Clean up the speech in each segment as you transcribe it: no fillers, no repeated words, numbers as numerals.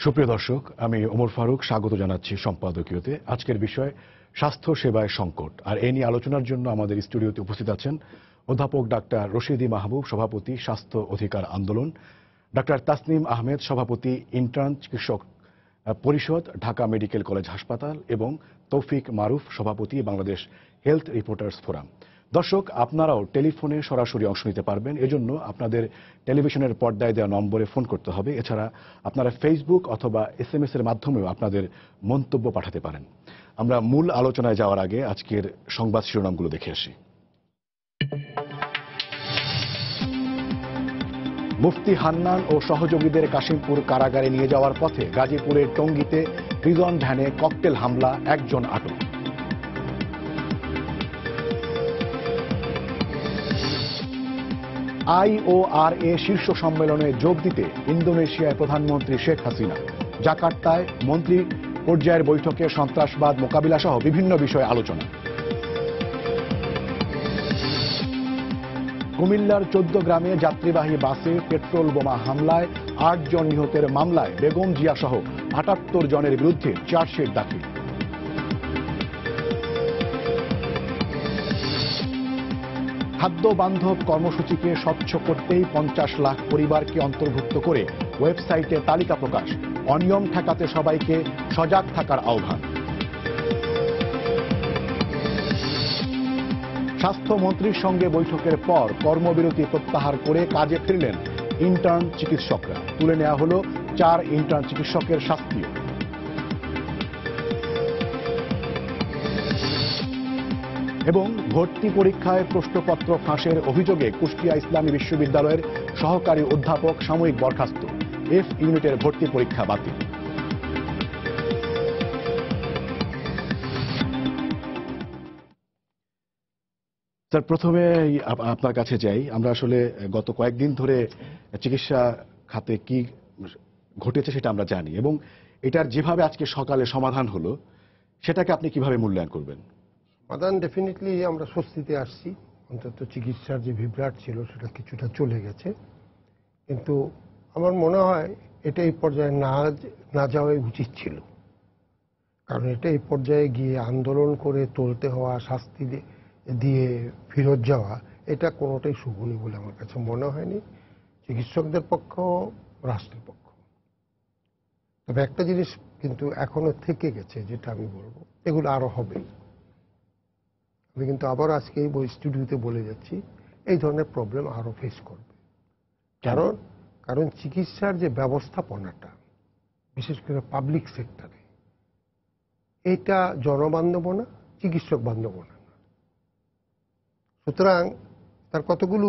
সুপ্রিয় দর্শক, আমি ওমর ফারুক স্বাগত জানাচ্ছি সম্পাদকীয়তে। আজকের বিষয় স্বাস্থ্য সেবায় সংকট, আর এ নিয়ে আলোচনার জন্য আমাদের স্টুডিওতে উপস্থিত আছেন অধ্যাপক ডাক্তার রশিদি মাহবুব, সভাপতি স্বাস্থ্য অধিকার আন্দোলন, ডাক্তার তাসনিম আহমেদ, সভাপতি ইন্টার্ন চিকিৎসক পরিষদ, ঢাকা মেডিকেল কলেজ হাসপাতাল, এবং তৌফিক মারুফ, সভাপতি বাংলাদেশ হেলথ রিপোর্টার্স ফোরাম। দর্শক, আপনারাও টেলিফোনে সরাসরি অংশ নিতে পারবেন। এজন্য আপনাদের টেলিভিশনের পর্দায় দেওয়া নম্বরে ফোন করতে হবে। এছাড়া আপনারা ফেসবুক অথবা SMS এর মাধ্যমেও আপনাদের মন্তব্য পাঠাতে পারেন। আমরা মূল আলোচনায় যাওয়ার আগে আজকের সংবাদ শিরোনামগুলো দেখে আসি। মুফতি হান্নান ও সহযোগীদের কাশিমপুর কারাগারে নিয়ে যাওয়ার পথে গাজীপুরের টঙ্গীতে প্রিজন ভ্যানে ককটেল হামলা, একজন আটক। IORA শীর্ষ সম্মেলনে যোগ দিতে ইন্দোনেশিয়ায় প্রধানমন্ত্রী শেখ হাসিনা। জাকার্তায় মন্ত্রী পর্যায়ের বৈঠকে সন্ত্রাসবাদ মোকাবিলা সহ বিভিন্ন বিষয়ে আলোচনা। কুমিল্লার 14 গ্রামে যাত্রীবাহী বাসে পেট্রোল বোমা হামলায় 8 জন নিহতের মামলায় বেগম জিয়া সহ 78 জনের বিরুদ্ধে চার্জশিট দাখিল। খাদ্য বান্ধব কর্মসূচিকে স্বচ্ছ করতেই 50 লাখ পরিবারকে অন্তর্ভুক্ত করে ওয়েবসাইটে তালিকা প্রকাশ। অনিয়ম ঠেকাতে সবাইকে সজাগ থাকার আহ্বান। স্বাস্থ্যমন্ত্রীর সঙ্গে বৈঠকের পর কর্মবিরতি প্রত্যাহার করে কাজে ফিরলেন ইন্টার্ন চিকিৎসকরা। তুলে নেওয়া হল 4 ইন্টার্ন চিকিৎসকের শাস্তিও। এবং ভর্তি পরীক্ষায় প্রশ্নপত্র ফাঁসের অভিযোগে কুষ্টিয়া ইসলামী বিশ্ববিদ্যালয়ের সহকারী অধ্যাপক সাময়িক বরখাস্ত। F ইউনিটের ভর্তি পরীক্ষা বাতিল। স্যার, প্রথমে আপনার কাছে যাই। আমরা আসলে গত কয়েকদিন ধরে চিকিৎসা খাতে কি ঘটেছে সেটা আমরা জানি, এবং এটার যেভাবে আজকে সকালে সমাধান হলো সেটাকে আপনি কিভাবে মূল্যায়ন করবেন? সমাধান ডেফিনেটলি আমরা স্বস্তিতে আসছি। অন্তত চিকিৎসার যে বিভ্রাট ছিল সেটা কিছুটা চলে গেছে। কিন্তু আমার মনে হয় এটা এই পর্যায়ে না যাওয়াই উচিত ছিল। কারণ এটা এই পর্যায়ে গিয়ে আন্দোলন করে তুলতে হওয়া, শাস্তি দিয়ে ফেরত যাওয়া, এটা কোনোটাই শুভনীয় বলে আমার কাছে মনে হয়নি, চিকিৎসকদের পক্ষ, রাষ্ট্রের পক্ষ। তবে একটা জিনিস কিন্তু এখনো থেকে গেছে, যেটা আমি বলবো, এগুলো আরো হবে। আমি কিন্তু আবার আজকে এই স্টুডিওতে বলে যাচ্ছি, এই ধরনের প্রবলেম আরো ফেস করবে। কারণ চিকিৎসার যে ব্যবস্থাপনাটা, বিশেষ করে পাবলিক সেক্টরে, এটা জনবান্ধব না, চিকিৎসক বান্ধব না। সুতরাং তার কতগুলো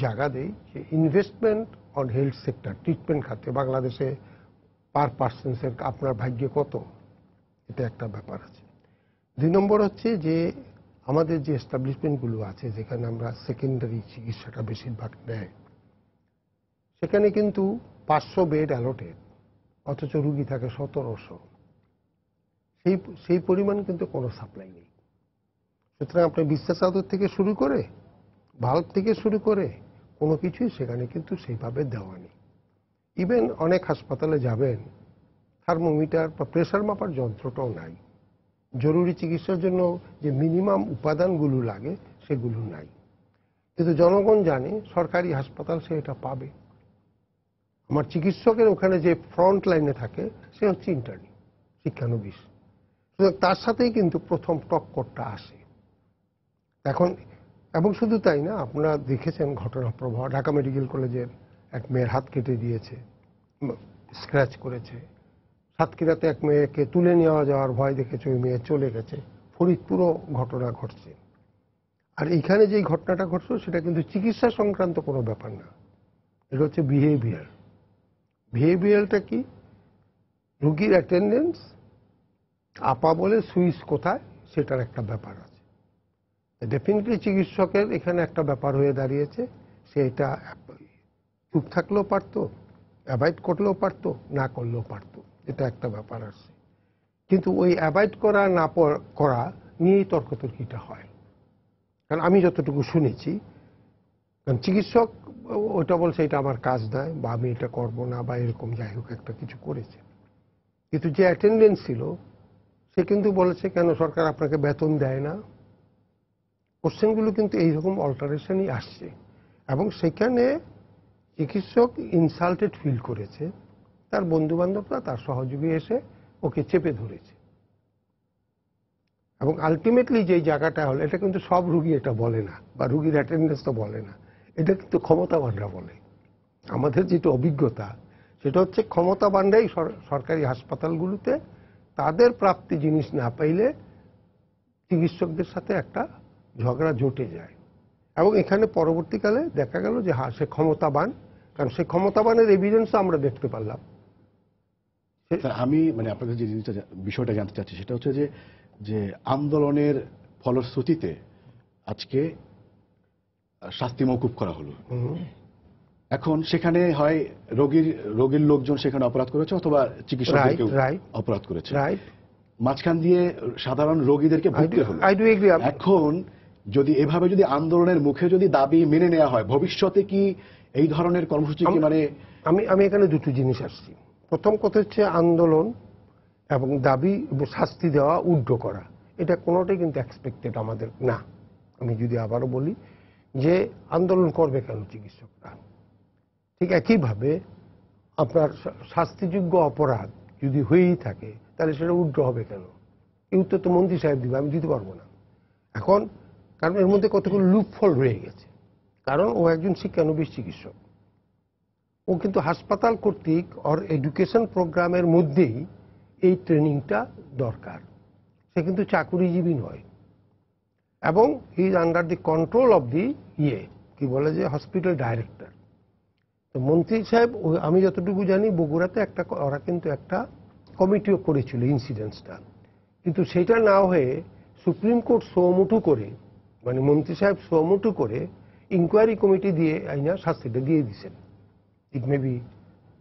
জায়গা দেই যে investment on health sector, treatment খাতে বাংলাদেশে পার পার্সেন্সের আপনার ভাগ্যে কত, এটা একটা ব্যাপার আছে। 2 নম্বর হচ্ছে যে আমাদের যে এস্টাবলিশমেন্টগুলো আছে, যেখানে আমরা সেকেন্ডারি চিকিৎসাটা বেশিরভাগ নেয়, সেখানে কিন্তু 500 বেড অ্যালোটেড, অথচ রুগী থাকে 1700। সেই পরিমাণ কিন্তু কোনো সাপ্লাই নেই। সুতরাং আপনার বিশ্বাসাদর থেকে শুরু করে, ভাল্ব থেকে শুরু করে কোনো কিছুই সেখানে কিন্তু সেইভাবে দেওয়া নেই। ইভেন অনেক হাসপাতালে যাবেন, থার্মোমিটার বা প্রেশার মাপার যন্ত্রটাও নাই। জরুরি চিকিৎসার জন্য যে মিনিমাম উপাদানগুলো লাগে সেগুলো নাই। কিন্তু জনগণ জানে সরকারি হাসপাতাল সে এটা পাবে। আমার চিকিৎসকের ওখানে যে ফ্রন্ট লাইনে থাকে সে হচ্ছে ইন্টার্নি, শিক্ষানবিশ। তার সাথেই কিন্তু প্রথম টক্করটা আসে এখন। এবং শুধু তাই না, আপনারা দেখেছেন ঘটনা প্রবাহ, ঢাকা মেডিকেল কলেজের এক মেয়ের হাত কেটে দিয়েছে, স্ক্র্যাচ করেছে। সাতক্ষীরাতে এক মেয়েকে তুলে নেওয়া যাওয়ার ভয় দেখেছে, ওই মেয়ে চলে গেছে। ফরিদপুরও ঘটনা ঘটছে। আর এইখানে যে ঘটনাটা ঘটছে সেটা কিন্তু চিকিৎসা সংক্রান্ত কোনো ব্যাপার না, এটা হচ্ছে বিহেভিয়ারটা কি, রুগীর অ্যাটেন্ডেন্স, আপা বলে সুইচ কোথায়, সেটার একটা ব্যাপার আছে। ডেফিনেটলি চিকিৎসকের এখানে একটা ব্যাপার হয়ে দাঁড়িয়েছে, সে এটা চুপ থাকলেও পারতো, অ্যাভয়েড করলেও পারতো, না করলেও পারতো, এটা একটা ব্যাপার আছে। কিন্তু ওই অ্যাভয়েড করা না করা নিয়েই তর্কতর্কিটা হয়। কারণ আমি যতটুকু শুনেছি, কারণ চিকিৎসক ওটা বলছে এটা আমার কাজ নয়, বা আমি এটা করবো না, বা এরকম যাই হোক একটা কিছু করেছে। কিন্তু যে অ্যাটেন্ডেন্স ছিল সে কিন্তু বলেছে কেন সরকার আপনাকে বেতন দেয় না। কোশ্চেনগুলো কিন্তু এইরকম অল্টারেশনই আসছে এবং সেখানে চিকিৎসক ইনসাল্টেড ফিল করেছে, তার বন্ধু বান্ধবরা তার সহযোগী এসে ওকে চেপে ধরেছে এবং আলটিমেটলি যে জায়গাটা হলো, এটা কিন্তু সব রুগী এটা বলে না বা রুগীর অ্যাটেন্ডেন্স তো বলে না, এটা কিন্তু ক্ষমতাবানরা বলে। আমাদের যেটা অভিজ্ঞতা সেটা হচ্ছে ক্ষমতাবানরাই সরকারি হাসপাতালগুলোতে তাদের প্রাপ্তি জিনিস না পাইলে চিকিৎসকদের সাথে একটা ঝগড়া জটে যায় এবং এখানে পরবর্তীকালে দেখা গেল যে হ্যাঁ সে ক্ষমতাবান, কারণ সেই ক্ষমতাবানের এভিডেন্স আমরা দেখতে পারলাম। আমি মানে আপনাদের যে বিষয়টা জানতে চাচ্ছি সেটা হচ্ছে যে আন্দোলনের ফলশ্রুতিতে আজকে শাস্তি মওকুফ করা হলো। এখন সেখানে হয় রোগীর লোকজন সেখানে অপরাধ করেছে অথবা চিকিৎসকদেরকে অপরাধ করেছে, মাঝখান দিয়ে সাধারণ রোগীদেরকে ভুগতে হলো। এখন যদি এভাবে যদি আন্দোলনের মুখে যদি দাবি মেনে নেওয়া হয়, ভবিষ্যতে কি এই ধরনের কর্মসূচি কি মানে আমি এখানে দুটো জিনিস আসছি। প্রথম কথা হচ্ছে আন্দোলন এবং দাবি শাস্তি দেওয়া উড্র করা, এটা কোনোটাই কিন্তু এক্সপেক্টেড আমাদের না। আমি যদি আবারও বলি যে আন্দোলন করবে কেন চিকিৎসকরা, ঠিক একইভাবে আপনার শাস্তিযোগ্য অপরাধ যদি হয়েই থাকে তাহলে সেটা উড্র হবে কেন, এই উত্তর তো মন্ত্রী সাহেব দিবে, আমি দিতে পারবো না। এখন কারণ এর মধ্যে কতগুলো লুপফল রয়ে গেছে, কারণ ও একজন শিক্ষানবিশ চিকিৎসক, ও কিন্তু হাসপাতাল কর্তৃক ওর এডুকেশন প্রোগ্রামের মধ্যেই এই ট্রেনিংটা দরকার। সে কিন্তু চাকুরিজীবী নয় এবং he is under the control of the কি বলে যে হসপিটাল ডাইরেক্টর। তো মন্ত্রী সাহেব, আমি যতটুকু জানি বগুড়াতে ওরা কিন্তু একটা কমিটিও করেছিল ইনসিডেন্টসটা, কিন্তু সেটা না হয়ে সুপ্রিম কোর্ট সোমুটু করে, মানে মন্ত্রী সাহেব সোমুটু করে ইনকোয়ারি কমিটি দিয়ে আইনা শাস্তিটা দিয়ে দিচ্ছেন। It may be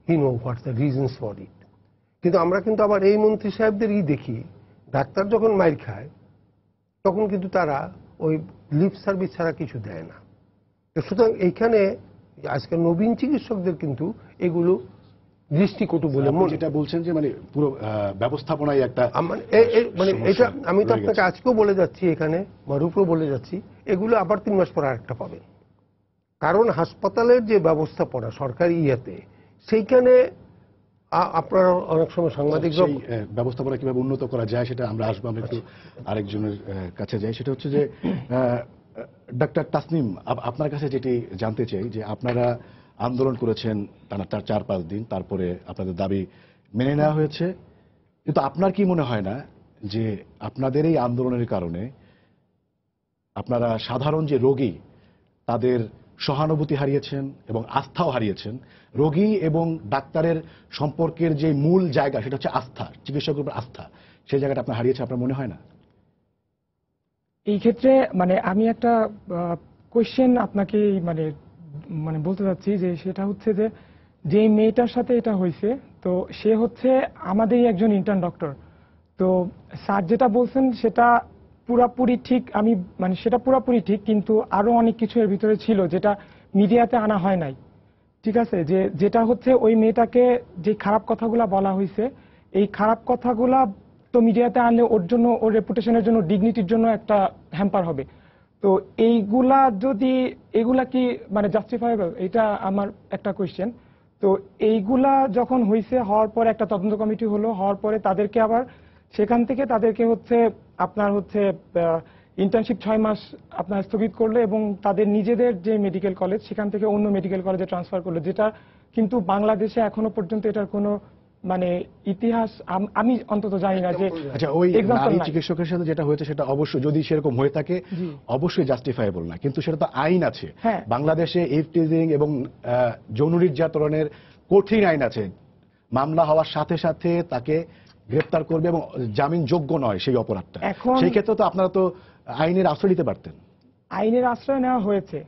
he know what's the reasons for it. কিন্তু আমরা কিন্তু আবার এই মন্ত্রী সাহেবদেরই দেখি ডাক্তার যখন মাইর খায় তখন কিন্তু তারা ওই লিপ সার্ভিস ছাড়া কিছু দেয় না। তো সুতরাং এইখানে আজকে নবীন চিকিৎসকদের কিন্তু এগুলো দৃষ্টিকটু বলে যেটা বলছেন যে মানে পুরো ব্যবস্থাপনায় একটা মানে এটা আমি তো আপনাকে আজকেও বলে যাচ্ছি, এখানে মারুফও বলে যাচ্ছি, এগুলো আবার 3 মাস পর আরেকটা পাবেন। কারণ হাসপাতালের যে ব্যবস্থাপনা সরকারি সেইখানে আপনারা অনেক সময় সাংবাদিকরা ব্যবস্থাপনা কিভাবে উন্নত করা যায় সেটা আমরা আসবো। আমরা একটু আরেকজনের কাছে যাই, সেটা হচ্ছে যে ডাক্তার তাসনিম, আপনার কাছে যেটি জানতে চাই যে আপনারা আন্দোলন করেছেন টানা 4-5 দিন, তারপরে আপনাদের দাবি মেনে নেওয়া হয়েছে, কিন্তু আপনার কি মনে হয় না যে আপনাদের এই আন্দোলনের কারণে আপনারা সাধারণ যে রোগী তাদের সহানুভূতি হারিয়েছেন এবং আস্থাও হারিয়েছেন? রোগী এবং ডাক্তারের সম্পর্কের যে মূল জায়গা সেটা হচ্ছে আস্থা, চিকিৎসকের উপর আস্থা, সেই জায়গাটা আপনার হারিয়েছে, আপনার মনে হয় না? এই ক্ষেত্রে মানে আমি একটা কোয়েশ্চেন আপনাকে মানে মানে বলতে চাচ্ছি যে সেটা হচ্ছে যে মেয়েটার সাথে এটা হয়েছে, তো সে হচ্ছে আমাদেরই একজন ইন্টার্ন ডক্টর। তো স্যার যেটা বলছেন সেটা পুরাপুরি ঠিক, আমি মানে সেটা পুরাপুরি ঠিক, কিন্তু আরো অনেক কিছু এর ভিতরে ছিল যেটা মিডিয়াতে আনা হয় নাই। ঠিক আছে, যেটা হচ্ছে ওই মেয়েটাকে যে খারাপ কথাগুলা বলা হয়েছে, এই খারাপ কথাগুলা তো মিডিয়াতে আনলে ওর জন্য, ওর রেপুটেশনের জন্য, ডিগনিটির জন্য একটা হ্যাম্পার হবে। তো এইগুলা কি মানে জাস্টিফাইবল, এটা আমার একটা কোয়েশ্চেন। তো এইগুলা যখন হওয়ার পরে একটা তদন্ত কমিটি হলো, হওয়ার পরে তাদেরকে আবার সেখান থেকে তাদেরকে আপনার ইন্টার্নশিপ 6 মাস আপনার স্থগিত করলো এবং তাদের নিজেদের যে মেডিকেল কলেজ সেখান থেকে অন্য মেডিকেল কলেজে ট্রান্সফার করলো, যেটা কিন্তু বাংলাদেশে এখনো পর্যন্ত এটার কোনো মানে ইতিহাস আমি অন্তত জানি না। যে আচ্ছা, ওই নারী চিকিৎসকের সাথে যেটা হয়েছে সেটা অবশ্যই যদি সেরকম হয়ে থাকে অবশ্যই জাস্টিফাইবল না, কিন্তু সেটা তো আইন আছে বাংলাদেশে। ইফটিজিং এবং যৌন নির্যাতনের কঠিন আইন আছে, মামলা হওয়ার সাথে সাথে তাকে গ্রেফতার করবে এবং জামিন যোগ্য নয় সেই অপরাধটা। সেই ক্ষেত্রে তো আপনারা তো আইনের আশ্রয় নিতে পারতেন। আইনের আশ্রয় নেওয়া হয়েছে,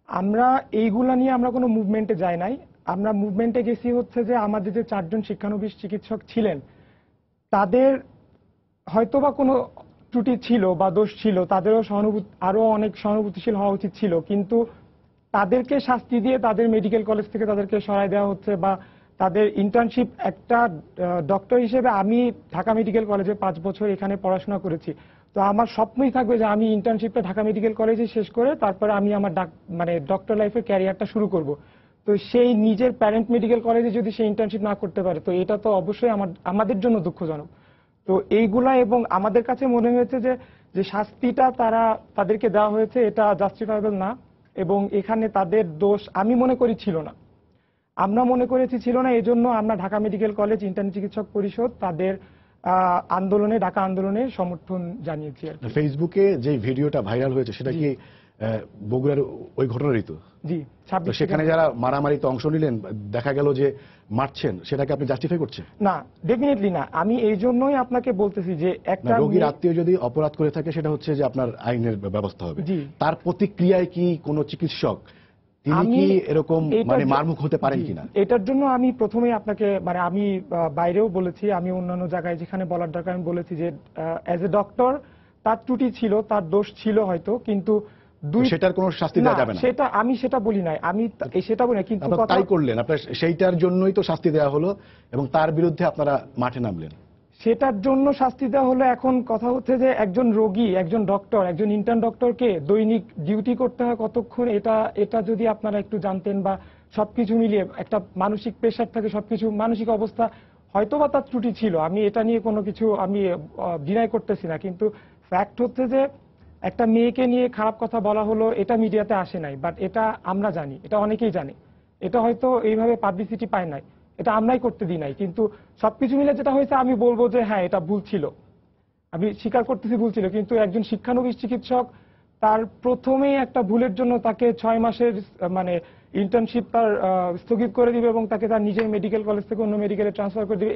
আমরা এইগুলা নিয়ে আমরা কোনো মুভমেন্টে যাই নাই। আমরা মুভমেন্টে গেছি যে আমাদের যে 4 জন শিক্ষানবিশ চিকিৎসক ছিলেন তাদের হয়তোবা কোনো ত্রুটি ছিল বা দোষ ছিল, তাদেরও আরো অনেক সহানুভূতিশীল হওয়া উচিত ছিল, কিন্তু তাদেরকে শাস্তি দিয়ে তাদের মেডিকেল কলেজ থেকে তাদেরকে সরায় দেওয়া হচ্ছে বা তাদের ইন্টার্নশিপ একটা ডক্টর হিসেবে আমি ঢাকা মেডিকেল কলেজে 5 বছর এখানে পড়াশোনা করেছি। তো আমার স্বপ্নই থাকবে যে আমি ইন্টার্নশিপটা ঢাকা মেডিকেল কলেজে শেষ করে তারপরে আমি আমার মানে ডক্টর লাইফের ক্যারিয়ারটা শুরু করব। তো সেই নিজের প্যারেন্ট মেডিকেল কলেজে যদি সে ইন্টার্নশিপ না করতে পারে তো এটা তো অবশ্যই আমাদের জন্য দুঃখজনক। তো এইগুলা এবং আমাদের কাছে মনে হয়েছে যে যে শাস্তিটা তাদেরকে দেওয়া হয়েছে এটা জাস্টিফাইবল না, এবং এখানে তাদের দোষ আমি মনে করি ছিল না। আমরা মনে করেছি ছিল না, এজন্য আমরা ঢাকা মেডিকেল কলেজ ইন্টার্ন চিকিৎসক পরিষদ তাদের ঢাকা আন্দোলনে সমর্থন জানিয়েছি আর কি। ফেসবুকে যে ভিডিওটা ভাইরাল হয়েছে সেটা কি বগুড়ার ওই ঘটনারই তো? জি, তো সেখানে যারা মারামারিতে অংশ নিলেন দেখা গেল যে মারছেন, সেটাকে আপনি জাস্টিফাই করছেন? না, ডেফিনেটলি না। আমি এই জন্যই আপনাকে বলতেছি যে একটা রোগীর আত্মীয় যদি অপরাধ করে থাকে সেটা হচ্ছে যে আপনার আইনের ব্যবস্থা হবে। জি। তার প্রতিক্রিয়ায় কি কোনো চিকিৎসক তিনি কি এরকম মানে মারমুখ হতে পারেন কিনা? এটার জন্য আমি প্রথমেই আপনাকে মানে আমি বাইরেও বলেছি, আমি অন্যান্য জায়গায় যেখানে বলার দরকার আমি বলেছি যে অ্যাজ এ ডক্টর তার ত্রুটি ছিল, তার দোষ ছিল হয়তো, কিন্তু সেটার কোনো শাস্তি দেওয়া যাবে না। সেটা বলি নাই, আমি সেটা বলি না, কিন্তু তাই করলেন, আপনার সেইটার জন্যই তো শাস্তি দেওয়া হলো এবং তার বিরুদ্ধে আপনারা মাঠে নামলেন। সেটার জন্য শাস্তি দেওয়া হলো। এখন কথা হচ্ছে যে একজন রোগী, একজন ডক্টর, একজন ইন্টার্ন ডক্টরকে দৈনিক ডিউটি করতে হয় কতক্ষণ, এটা যদি আপনারা একটু জানতেন, বা সবকিছু মিলিয়ে একটা মানসিক প্রেশার থাকে, সবকিছু মানসিক অবস্থা হয়তোবা তার ত্রুটি ছিল, আমি এটা নিয়ে কোনো কিছু আমি ডিনাই করতেছি না, কিন্তু ফ্যাক্ট হচ্ছে যে একটা মেয়েকে নিয়ে খারাপ কথা বলা হলো, এটা মিডিয়াতে আসে নাই, বাট এটা আমরা জানি, এটা অনেকেই জানে, এটা হয়তো এইভাবে পাবলিসিটি পায় নাই, এটা আমরাই করতে দিই নাই, কিন্তু সবকিছু মিলে যেটা হয়েছে আমি বলবো যে হ্যাঁ এটা ভুল ছিল, আমি স্বীকার করতেছি ভুল ছিল। কিন্তু একজন শিক্ষানবিশ চিকিৎসক তার প্রথমেই একটা ভুলের জন্য তাকে 6 মাসের মানে ইন্টার্নশিপ তার স্থগিত করে দিবে এবং তাকে তার নিজের মেডিকেল কলেজ থেকে অন্য মেডিকেলে ট্রান্সফার করে দিবে,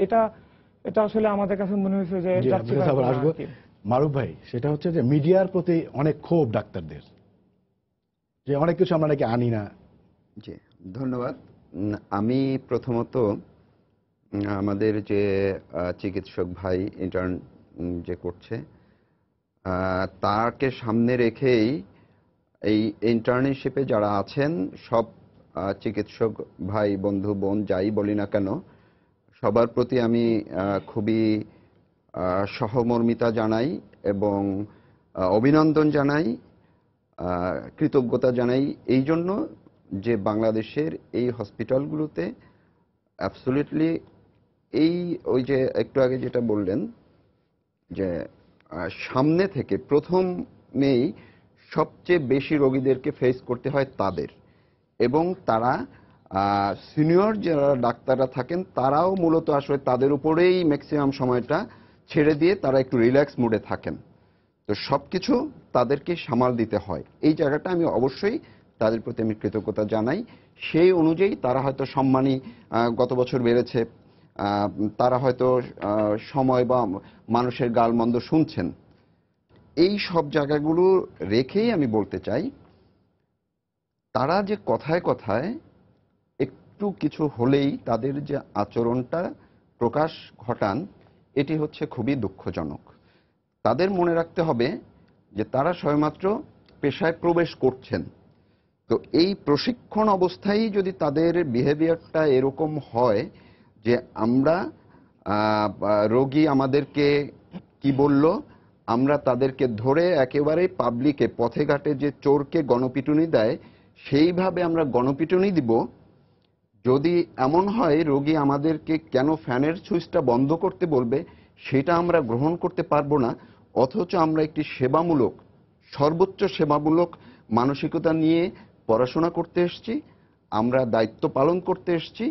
এটা আসলে আমাদের কাছে মনে হয়েছে যে আসবো। মারুফ ভাই, সেটা হচ্ছে যে মিডিয়ার প্রতি অনেক ক্ষোভ ডাক্তারদের, যে অনেক কিছু আমরা নাকি আনি না। জি, ধন্যবাদ। আমি প্রথমত আমাদের যে চিকিৎসক ভাই ইন্টার্ন যে করছে তাকে সামনে রেখেই এই ইন্টার্নশিপে যারা আছেন সব চিকিৎসক ভাই বন্ধু বোন যাই বলি না কেন সবার প্রতি আমি খুবই সহমর্মিতা জানাই এবং অভিনন্দন জানাই, কৃতজ্ঞতা জানাই এই জন্য যে বাংলাদেশের এই হসপিটালগুলোতে অ্যাবসলিউটলি ওই যে একটু আগে যেটা বললেন যে সামনে থেকে প্রথমেই সবচেয়ে বেশি রোগীদেরকে ফেস করতে হয় তাদের, এবং তারা সিনিয়র যারা ডাক্তাররা থাকেন তারাও মূলত আসলে তাদের উপরেই ম্যাক্সিমাম সময়টা ছেড়ে দিয়ে তারা একটু রিল্যাক্স মুডে থাকেন। তো সবকিছু তাদেরকে সামাল দিতে হয়, এই জায়গাটা আমি অবশ্যই তাদের প্রতি আমি কৃতজ্ঞতা জানাই। সেই অনুযায়ী তারা হয়তো সম্মানী গত বছর বেড়েছে, তারা হয়তো সময় বা মানুষের গালমন্দ শুনছেন। এই সব জায়গাগুলো রেখেই আমি বলতে চাই তারা যে কথায় কথায় একটু কিছু হলেই তাদের যে আচরণটা প্রকাশ ঘটান এটি হচ্ছে খুবই দুঃখজনক। তাদের মনে রাখতে হবে যে তারা সবেমাত্র পেশায় প্রবেশ করছেন, তো এই প্রশিক্ষণ অবস্থায় যদি তাদের বিহেভিয়ারটা এরকম হয় যে আমরা রোগী আমাদেরকে কি বলল আমরা তাদেরকে ধরে একেবারে পাবলিকে পথে ঘাটে যে চোরকে গণপিটুনি দেয় সেইভাবে আমরা গণপিটুনি দিব, যদি এমন হয় রোগী আমাদেরকে কেন ফ্যানের সুইচটা বন্ধ করতে বলবে সেটা আমরা গ্রহণ করতে পারবো না, অথচ আমরা একটি সেবামূলক সর্বোচ্চ সেবামূলক মানসিকতা নিয়ে পড়াশোনা করতে এসেছি, আমরা দায়িত্ব পালন করতে এসেছি,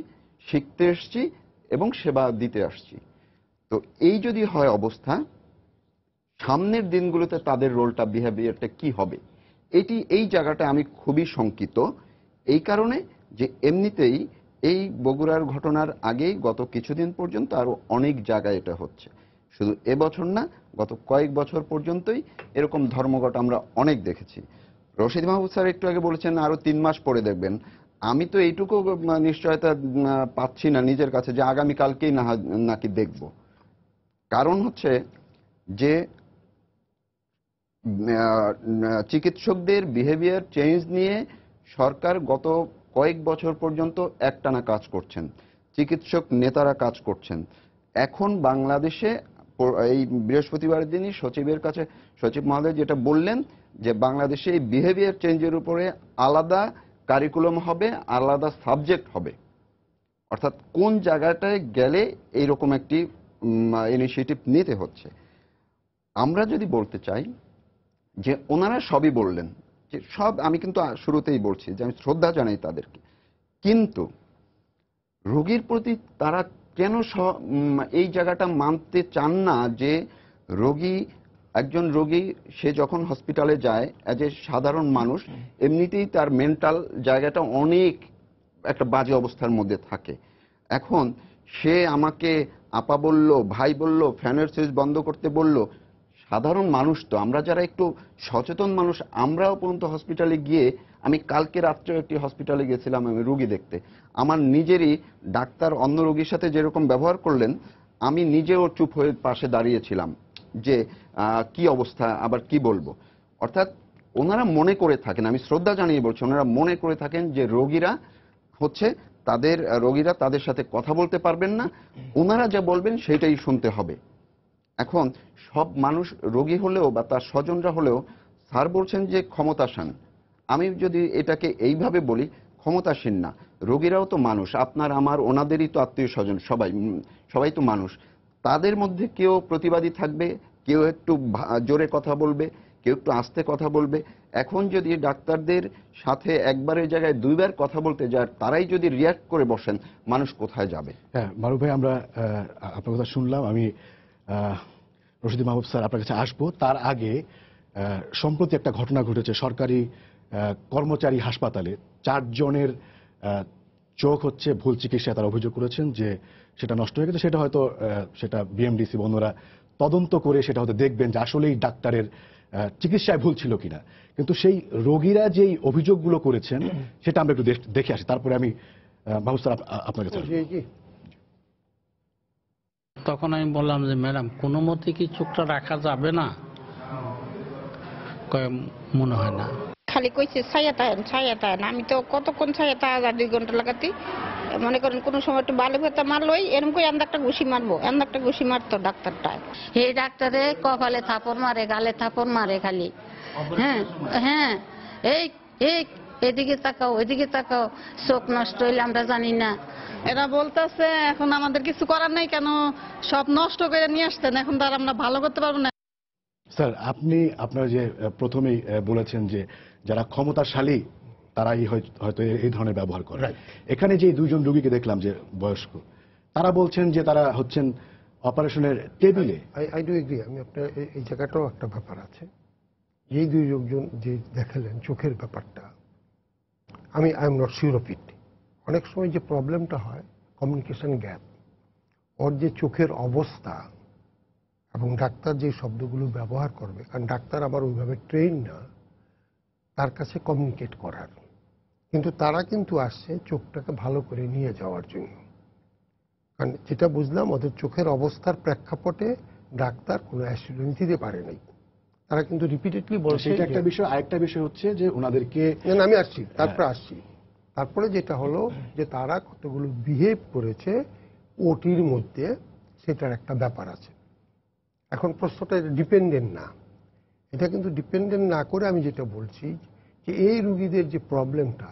শিখতে এসেছি এবং সেবা দিতে আসছি। তো এই যদি হয় অবস্থা, সামনের দিনগুলোতে তাদের রোলটা বিহেভিয়ারটা কি হবে এই জায়গাটা আমি খুবই শঙ্কিত। এই কারণে যে এমনিতেই এই বগুড়ার ঘটনার আগেই গত কিছুদিন পর্যন্ত আরো অনেক জায়গায় এটা হচ্ছে, শুধু এবছর না গত কয়েক বছর পর্যন্তই এরকম ধর্মঘট আমরা অনেক দেখেছি। রশিদ মাহবুব স্যার একটু আগে বলেছেন আরো 3 মাস পরে দেখবেন, আমি তো এইটুকু নিশ্চয়তা পাচ্ছি না নিজের কাছে যে আগামীকালকেই নাকি দেখব। কারণ হচ্ছে যে চিকিৎসকদের বিহেভিয়ার চেঞ্জ নিয়ে সরকার গত কয়েক বছর পর্যন্ত একটানা কাজ করছেন, চিকিৎসক নেতারা কাজ করছেন। এখন বাংলাদেশে এই বৃহস্পতিবারের দিনই সচিবের কাছে সচিব মহোদয় যেটা বললেন যে বাংলাদেশে এই বিহেভিয়ার চেঞ্জের উপরে আলাদা কারিকুলাম হবে, আলাদা সাবজেক্ট হবে। অর্থাৎ কোন জায়গাটায় গেলে এইরকম একটি ইনিশিয়েটিভ নিতে হচ্ছে। আমরা যদি বলতে চাই যে ওনারা সবই বললেন, যে সব আমি কিন্তু শুরুতেই বলছি যে আমি শ্রদ্ধা জানাই তাদেরকে, কিন্তু রোগীর প্রতি তারা কেন এই জায়গাটা মানতে চান না যে একজন রোগী সে যখন হসপিটালে যায় অ্যাজ এ সাধারণ মানুষ এমনিতেই তার মেন্টাল জায়গাটা অনেক একটা বাজে অবস্থার মধ্যে থাকে। এখন সে আমাকে আপা বলল, ভাই বলল, ফ্যানের সুইচ বন্ধ করতে বলল, সাধারণ মানুষ তো আমরা যারা একটু সচেতন মানুষ আমরাও পর্যন্ত হসপিটালে গিয়ে, আমি কালকে রাত্রে একটি হসপিটালে গেছিলাম আমি রোগী দেখতে, আমার নিজেরই ডাক্তার অন্য রোগীর সাথে যেরকম ব্যবহার করলেন আমি নিজেও চুপ হয়ে পাশে দাঁড়িয়েছিলাম যে কি অবস্থা, আবার কি বলবো। অর্থাৎ ওনারা মনে করে থাকেন, আমি শ্রদ্ধা জানিয়ে বলছি, ওনারা মনে করে থাকেন যে রোগীরা তাদের সাথে কথা বলতে পারবেন না, ওনারা যা বলবেন সেটাই শুনতে হবে। এখন সব মানুষ রোগী হলেও বা তার স্বজনরা হলেও স্যার বলছেন যে ক্ষমতাসীন, আমি যদি এটাকে এইভাবে বলি ক্ষমতাসীন না, রোগীরাও তো মানুষ, আপনার আমার ওনাদেরই তো আত্মীয় স্বজন, সবাই তো মানুষ। তাদের মধ্যে কেউ প্রতিবাদী থাকবে, কেউ একটু জোরে কথা বলবে, কেউ একটু আস্তে কথা বলবে। এখন যদি ডাক্তারদের সাথে একবারের জায়গায় দুইবার কথা বলতে যায়, তারাই যদি রিয়াক্ট করে বসেন, মানুষ কোথায় যাবে? হ্যাঁ মারুফ ভাই, আমরা আপনার কথা শুনলাম। আমি রশিদী মাহবুব স্যার আপনার কাছে আসবো, তার আগে সম্প্রতি একটা ঘটনা ঘটেছে সরকারি কর্মচারী হাসপাতালে। 4 জনের চোখ হচ্ছে ভুল চিকিৎসায় তারা অভিযোগ করেছেন যে সেটা নষ্ট হয়ে গেছে। সেটা হয়তো সেটা বিএমডিসি বন্ধুরা তদন্ত করে সেটা হয়তো দেখবেন যে আসলেই ডাক্তারের চিকিৎসায় ভুল ছিল কিনা। কিন্তু সেই রোগীরা যেই অভিযোগগুলো করেছেন সেটা আমরা একটু দেখে আসি, তারপরে আমি মাহবুব স্যার আপনার কাছে আসবো। তখন আমি বললাম যে ম্যাডাম কোনো মতে কি চোখটা রাখা যাবে না? মনে হয় না, খালি কইছে ছায়াটায় না, আমি তো কতক্ষণ ছায়াটা 2 ঘন্টা লাগাতি মনে করেন কোন সময় একটু বালু ভেতা মারলই এরকম করে একটা ঘুষি মারবো, একটা ঘুষি মারতো ডাক্তারটায়। এই ডাক্তারে কপালে থাপড় মারে, গালে থাপড় মারে খালি। হ্যাঁ হ্যাঁ, এই এদিকে তাকাও, এদিকে তাকাও, চোখ নষ্ট হইলে আমরা জানি না। এরা বলতেছে এখন আমাদের কিছু করার নাই, কেন সব নষ্ট করে নিয়ে আসতেন, এখন তার আমরা ভালো করতে পারবো না। স্যার আপনি আপনার যে প্রথমেই বলেছেন যে যারা ক্ষমতাশালী তারাই হয়তো এই ধরনের ব্যবহার করে। এখানে যে 2 জন রোগীকে দেখলাম যে বয়স্ক, তারা বলছেন যে তারা হচ্ছেন অপারেশনের টেবিলে। I do agri. আমি আপনার এই জায়গাটাও একটা ব্যাপার আছে, এই 2 জন যে দেখালেন চোখের ব্যাপারটা, I am not sure of it. অনেক সময় যে প্রবলেমটা হয় কমিউনিকেশন গ্যাপ, ওর যে চোখের অবস্থা এবং ডাক্তার যে শব্দগুলো ব্যবহার করবে, কারণ ডাক্তার আবার ওইভাবে ট্রেন না তার কাছে কমিউনিকেট করার, কিন্তু তারা কিন্তু আসছে চোখটাকে ভালো করে নিয়ে যাওয়ার জন্য। কারণ যেটা বুঝলাম ওদের চোখের অবস্থার প্রেক্ষাপটে ডাক্তার কোনো অ্যাসুরেন্স দিতে পারে নাই, তারা কিন্তু রিপিটেডলি বলছে। সেটা একটা বিষয়। আরেকটা বিষয় হচ্ছে যে ওনাদেরকে, আমি আসছি তারপরে যেটা হলো যে তারা কতগুলো বিহেভ করেছে ওটির মধ্যে, সেটার একটা ব্যাপার আছে। এখন প্রশ্নটা ডিপেন্ডেন্ট না, এটা কিন্তু ডিপেন্ডেন্ট না করে আমি যেটা বলছি যে এই রুগীদের যে প্রবলেমটা,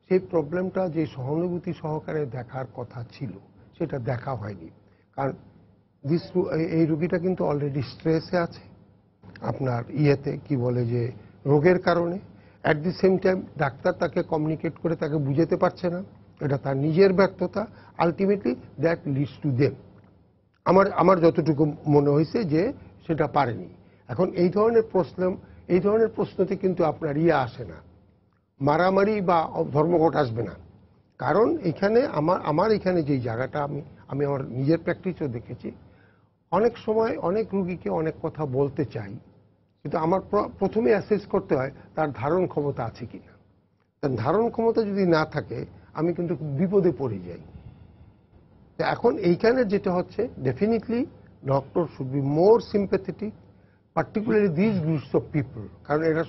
সেই প্রবলেমটা যে সহানুভূতি সহকারে দেখার কথা ছিল সেটা দেখা হয়নি। কারণ এই রুগীটা কিন্তু অলরেডি স্ট্রেসে আছে আপনার কি বলে যে রোগের কারণে। At the same time doctor তাকে কমিউনিকেট করে তাকে বুঝাতে পারছে না, এটা তার নিজের ব্যর্থতা। Ultimately that leads to them. আমার যতটুকু মনে হয়েছে যে সেটা পারেনি। এখন এই ধরনের প্রশ্নতে কিন্তু আপনার আসে না, মারামারি বা ধর্মঘট আসবে না। কারণ এখানে আমার এখানে যেই জায়গাটা আমি আমার নিজের প্র্যাকটিসও দেখেছি, অনেক সময় অনেক রুগীকে অনেক কথা বলতে চাই, কিন্তু আমার প্রথমে অ্যাসেস করতে হয় তার ধারণ ক্ষমতা আছে কিনা। তার ধারণ ক্ষমতা যদি না থাকে আমি কিন্তু বিপদে পড়ে যাই। এখন এইখানে যেটা হচ্ছে, definitely doctor should be more sympathetic, particularly this groups of people. কারণ এরা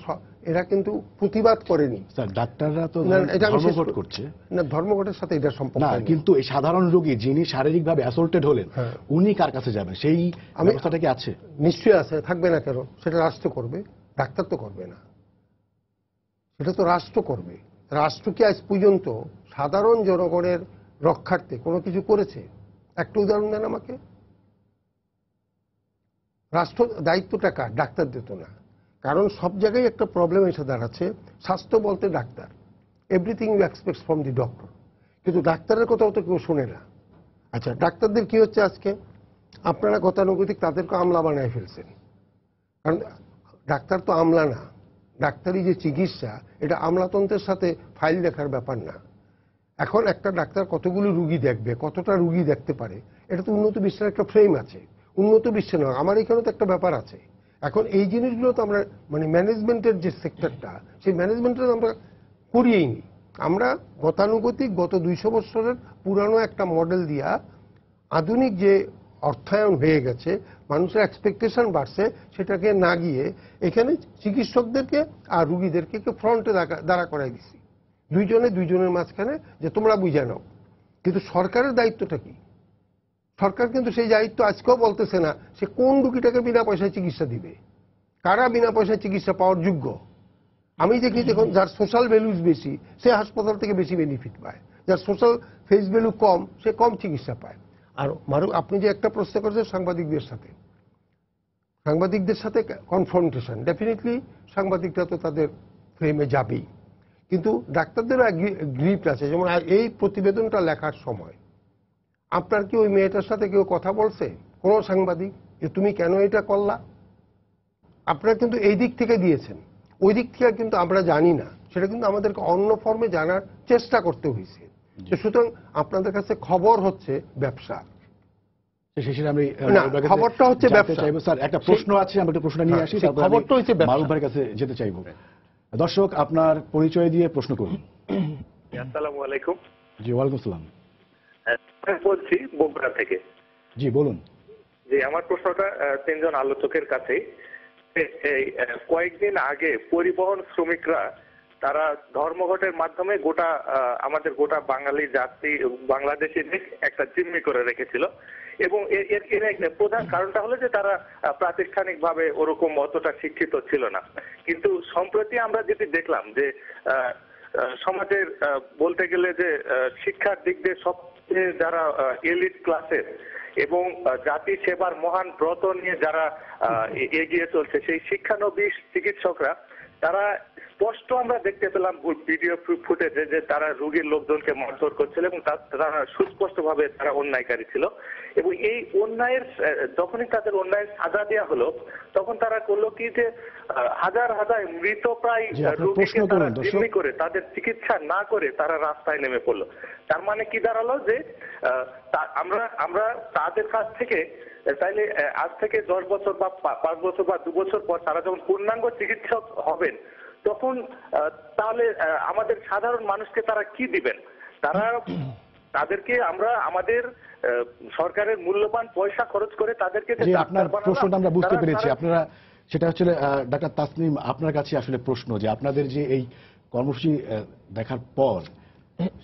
এরা কিন্তু প্রতিবাদ করেনি। স্যার ডাক্তাররা তো না, এটা আমি শেষ ধর্মঘট করি। করছে না, ধর্মঘটের সাথে এটা সম্পর্ক না, নেই। কিন্তু এই সাধারণ রোগী যিনি শারীরিকভাবে অ্যাসল্টেড হলেন হ্যাঁ। উনি কার কাছে যাবেন সেই ব্যবস্থাটা কি আছে? নিশ্চয়ই আছে, থাকবে না কেন? সেটা রাষ্ট্র করবে, ডাক্তার তো করবে না, সেটা তো রাষ্ট্র করবে। রাষ্ট্র কি আজ পর্যন্ত সাধারণ জনগণের রক্ষার্থে কোনো কিছু করেছে? একটা উদাহরণ দেন আমাকে। রাষ্ট্র দায়িত্বটা কার? ডাক্তারদের তো না। কারণ সব জায়গায় একটা প্রবলেম এসে দাঁড়াচ্ছে, স্বাস্থ্য বলতে ডাক্তার, everything you expect from the doctor, কিন্তু ডাক্তারের কথাও তো কেউ শোনে না। আচ্ছা, ডাক্তারদের কি হচ্ছে আজকে? আপনারা গতানুগতিক তাদেরকে আমলা বানায় ফেলছেন। কারণ ডাক্তার তো আমলা না, ডাক্তারি যে চিকিৎসা এটা আমলাতন্ত্রের সাথে ফাইল দেখার ব্যাপার না। এখন একটা ডাক্তার কতগুলো রুগী দেখবে, কতটা রুগী দেখতে পারে, এটা তো উন্নত বিশ্বের একটা ফ্রেম আছে। উন্নত বিশ্বে নয়, আমার এখানে তো একটা ব্যাপার আছে। এখন এই জিনিসগুলো তো আমরা মানে ম্যানেজমেন্টের যে সেক্টরটা, সেই ম্যানেজমেন্টের আমরা করিয়েই নি। আমরা গতানুগতিক গত 200 বছরের পুরানো একটা মডেল দিয়া আধুনিক যে অর্থায়ন হয়ে গেছে, মানুষের এক্সপেকটেশন বাড়ছে, সেটাকে না গিয়ে এখানে চিকিৎসকদেরকে আর রুগীদেরকে ফ্রন্টে দাঁড়া করাই দিছি, দুইজনের মাঝখানে, যে তোমরা বুঝে নাও। কিন্তু সরকারের দায়িত্বটা কি? সরকার কিন্তু সেই দায়িত্ব আজকেও বলতেছে না সে কোন রুগীটাকে বিনা পয়সায় চিকিৎসা দিবে, কারা বিনা পয়সায় চিকিৎসা পাওয়ার যোগ্য। আমি দেখি দেখুন, যার সোশ্যাল ভ্যালুজ বেশি সে হাসপাতাল থেকে বেশি বেনিফিট পায়, যার সোশ্যাল ফেস ভ্যালু কম সে কম চিকিৎসা পায়। আর আপনি যে একটা প্রশ্ন করেছেন সাংবাদিকদের সাথে কনফ্রন্টেশন, ডেফিনেটলি সাংবাদিকরা তো তাদের ফ্রেমে যাবেই, কিন্তু ডাক্তারদেরও গ্রিপ আছে। যেমন এই প্রতিবেদনটা লেখার সময় আপনার কি ওই মেয়েটার সাথে কেউ কথা বলছে, কোন সাংবাদিক, যে তুমি কেন এটা করলা? আপনারা কিন্তু এই দিক থেকে দিয়েছেন, ওই দিক থেকে কিন্তু আমরা জানি না, সেটা কিন্তু আমাদেরকে অন্য ফর্মে জানার চেষ্টা করতে হয়েছে। সুতরাং আপনাদের কাছে খবর হচ্ছে ব্যবসা, খবরটা হচ্ছে ব্যবসা। স্যার একটা প্রশ্ন আছে, আমরা একটা প্রশ্ন নিয়ে আসি, খবরটা হচ্ছে মারুফ ভাইয়ের কাছে যেতে চাইবো। দর্শক আপনার পরিচয় দিয়ে প্রশ্ন করুন। আসসালামু আলাইকুম। জি ওয়ালাইকুম আসসালাম। বলছি বগুড়া থেকে। জি বলুন। জি, আমার প্রশ্নটা তিনজন আলোচকের কাছে। কয়েকদিন আগে পরিবহন শ্রমিকরা তারা ধর্মঘটের মাধ্যমে আমাদের গোটা বাঙালি জাতি বাংলাদেশিদের একটা জিম্মি করে রেখেছিল, এবং এর প্রধান কারণটা হলো যে তারা প্রাতিষ্ঠানিকভাবে ওরকম অতটা শিক্ষিত ছিল না। কিন্তু সম্প্রতি আমরা যেটি দেখলাম যে সমাজের বলতে গেলে যে শিক্ষার দিক দিয়ে সবচেয়ে যারা এলিট ক্লাসের এবং জাতি সেবার মহান ব্রত নিয়ে যারা এগিয়ে চলছে, সেই শিক্ষানবিশ চিকিৎসকরা তারা স্পষ্ট আমরা দেখতে পেলাম ভিডিও ফুটেজে যে তারা রোগীর লোকজনকে মারধর করছিল, এবং তারা সুস্পষ্টভাবে তারা অন্যায়কারী ছিল। এবং এই অন্যায়ের যখনই তাদের অন্যায়ের সাজা দেওয়া হলো, তখন তারা করলো কি যে হাজার হাজার মৃত প্রায় রোগীকে তারা জিম্মি করে তাদের চিকিৎসা না করে তারা রাস্তায় নেমে পড়লো। তার মানে কি দাঁড়ালো যে আমরা তাদের কাছ থেকে তাইলে আজ থেকে 10 বছর বা 5 বছর বা 2 বছর পর তারা যখন পূর্ণাঙ্গ চিকিৎসক হবেন, তখন তাহলে আমাদের সাধারণ মানুষকে তারা কি দিবেন? তাদেরকে আমরা আমাদের সরকারের মূল্যবান পয়সা খরচ করে তাদেরকে আপনার প্রশ্নটা আমরা বুঝতে পেরেছি। আপনারা সেটা হচ্ছে ডাক্তার তাসনিম, আপনার কাছে আসলে প্রশ্ন যে আপনাদের যে এই কর্মসূচি দেখার পর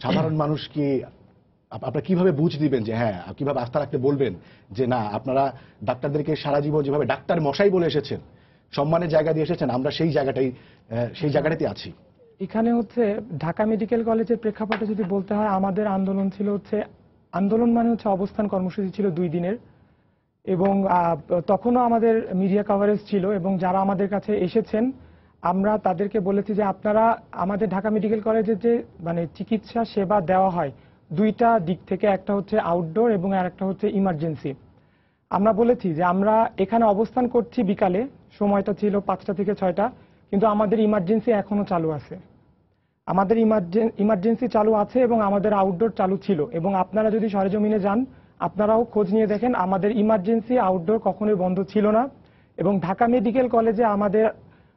সাধারণ মানুষ কি আপনারা কিভাবে বুঝ দিবেন যে হ্যাঁ, কিভাবে আস্থা রাখতে বলবেন যে না আপনারা ডাক্তারদেরকে সারা জীবন যেভাবে ডাক্তার মশাই বলে এসেছেন, সম্মানের জায়গা দিয়ে এসেছেন, আমরা সেই জায়গাটাতে আছি। এখানে হচ্ছে ঢাকা মেডিকেল কলেজের প্রেক্ষাপটে যদি বলতে হয়, আমাদের আন্দোলন ছিল হচ্ছে আন্দোলন মানে হচ্ছে অবস্থান কর্মসূচি ছিল 2 দিনের, এবং তখনও আমাদের মিডিয়া কভারেজ ছিল, এবং যারা আমাদের কাছে এসেছেন আমরা তাদেরকে বলেছি যে আপনারা আমাদের ঢাকা মেডিকেল কলেজের যে মানে চিকিৎসা সেবা দেওয়া হয় 2টা দিক থেকে, একটা হচ্ছে আউটডোর এবং আরেকটা হচ্ছে ইমার্জেন্সি। আমরা বলেছি যে আমরা এখানে অবস্থান করছি বিকালে, সময়টা ছিল 5টা থেকে 6টা, কিন্তু আমাদের ইমার্জেন্সি এখনো চালু আছে, আমাদের ইমার্জেন্সি চালু আছে এবং আমাদের আউটডোর চালু ছিল। এবং আপনারা যদি সরেজমিনে যান, আপনারাও খোঁজ নিয়ে দেখেন, আমাদের ইমার্জেন্সি আউটডোর কখনোই বন্ধ ছিল না। এবং ঢাকা মেডিকেল কলেজে আমাদের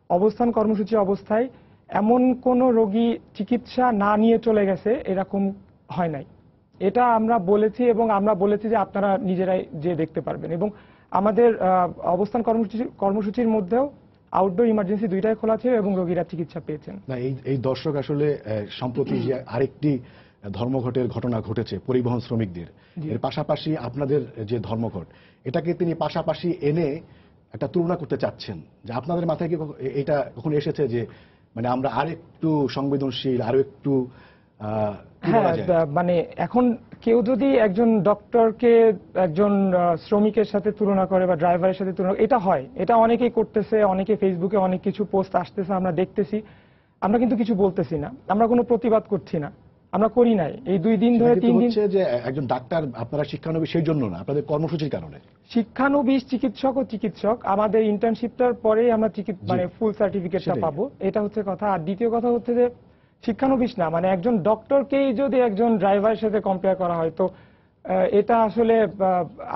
অবস্থান কর্মসূচি অবস্থায় এমন কোনো রোগী চিকিৎসা না নিয়ে চলে গেছে এরকম হয় নাই, এটা আমরা বলেছি। এবং আমরা বলেছি যে আপনারা নিজেরাই যে দেখতে পারবেন। এবং আমাদের অবস্থান কর্মসূচির মধ্যেও আউটডোর ইমার্জেন্সি দুইটাই খোলা ছিল এবং রোগীরা চিকিৎসা পেয়েছেন। না, এই দর্শক আসলে সম্প্রতি যে আরেকটি ধর্মঘটের ঘটনা ঘটেছে পরিবহন শ্রমিকদের, এর পাশাপাশি আপনাদের যে ধর্মঘট, এটাকে তিনি পাশাপাশি এনে একটা তুলনা করতে চাচ্ছেন যে আপনাদের মাথায় কি এটা কখন এসেছে যে মানে আমরা আরেকটু সংবেদনশীল, আরো একটু হ্যাঁ, মানে এখন কেউ যদি একজন ডক্টরকে একজন শ্রমিকের সাথে তুলনা করে বা ড্রাইভারের সাথে তুলনা, এটা হয়, এটা অনেকেই করতেছে, অনেকে ফেসবুকে অনেক কিছু পোস্ট আসতেছে, আমরা দেখতেছি, আমরা কিন্তু কিছু বলতেছি না, আমরা কোনো প্রতিবাদ করছি না, আমরা করি নাই এই 2 দিন ধরে 3 দিন। হচ্ছে যে একজন ডাক্তার আপনারা শিক্ষানবিশ সেই জন্য না, আপনাদের কর্মসূচির কারণে। শিক্ষানবিশ চিকিৎসক ও চিকিৎসক, আমাদের ইন্টার্নশিপটার পরেই আমরা মানে ফুল সার্টিফিকেটটা পাবো, এটা হচ্ছে কথা। আর দ্বিতীয় কথা হচ্ছে যে শিক্ষানবিশ না, মানে একজন ডক্টরকেই যদি একজন ড্রাইভারের সাথে কম্পেয়ার করা হয়, তো এটা আসলে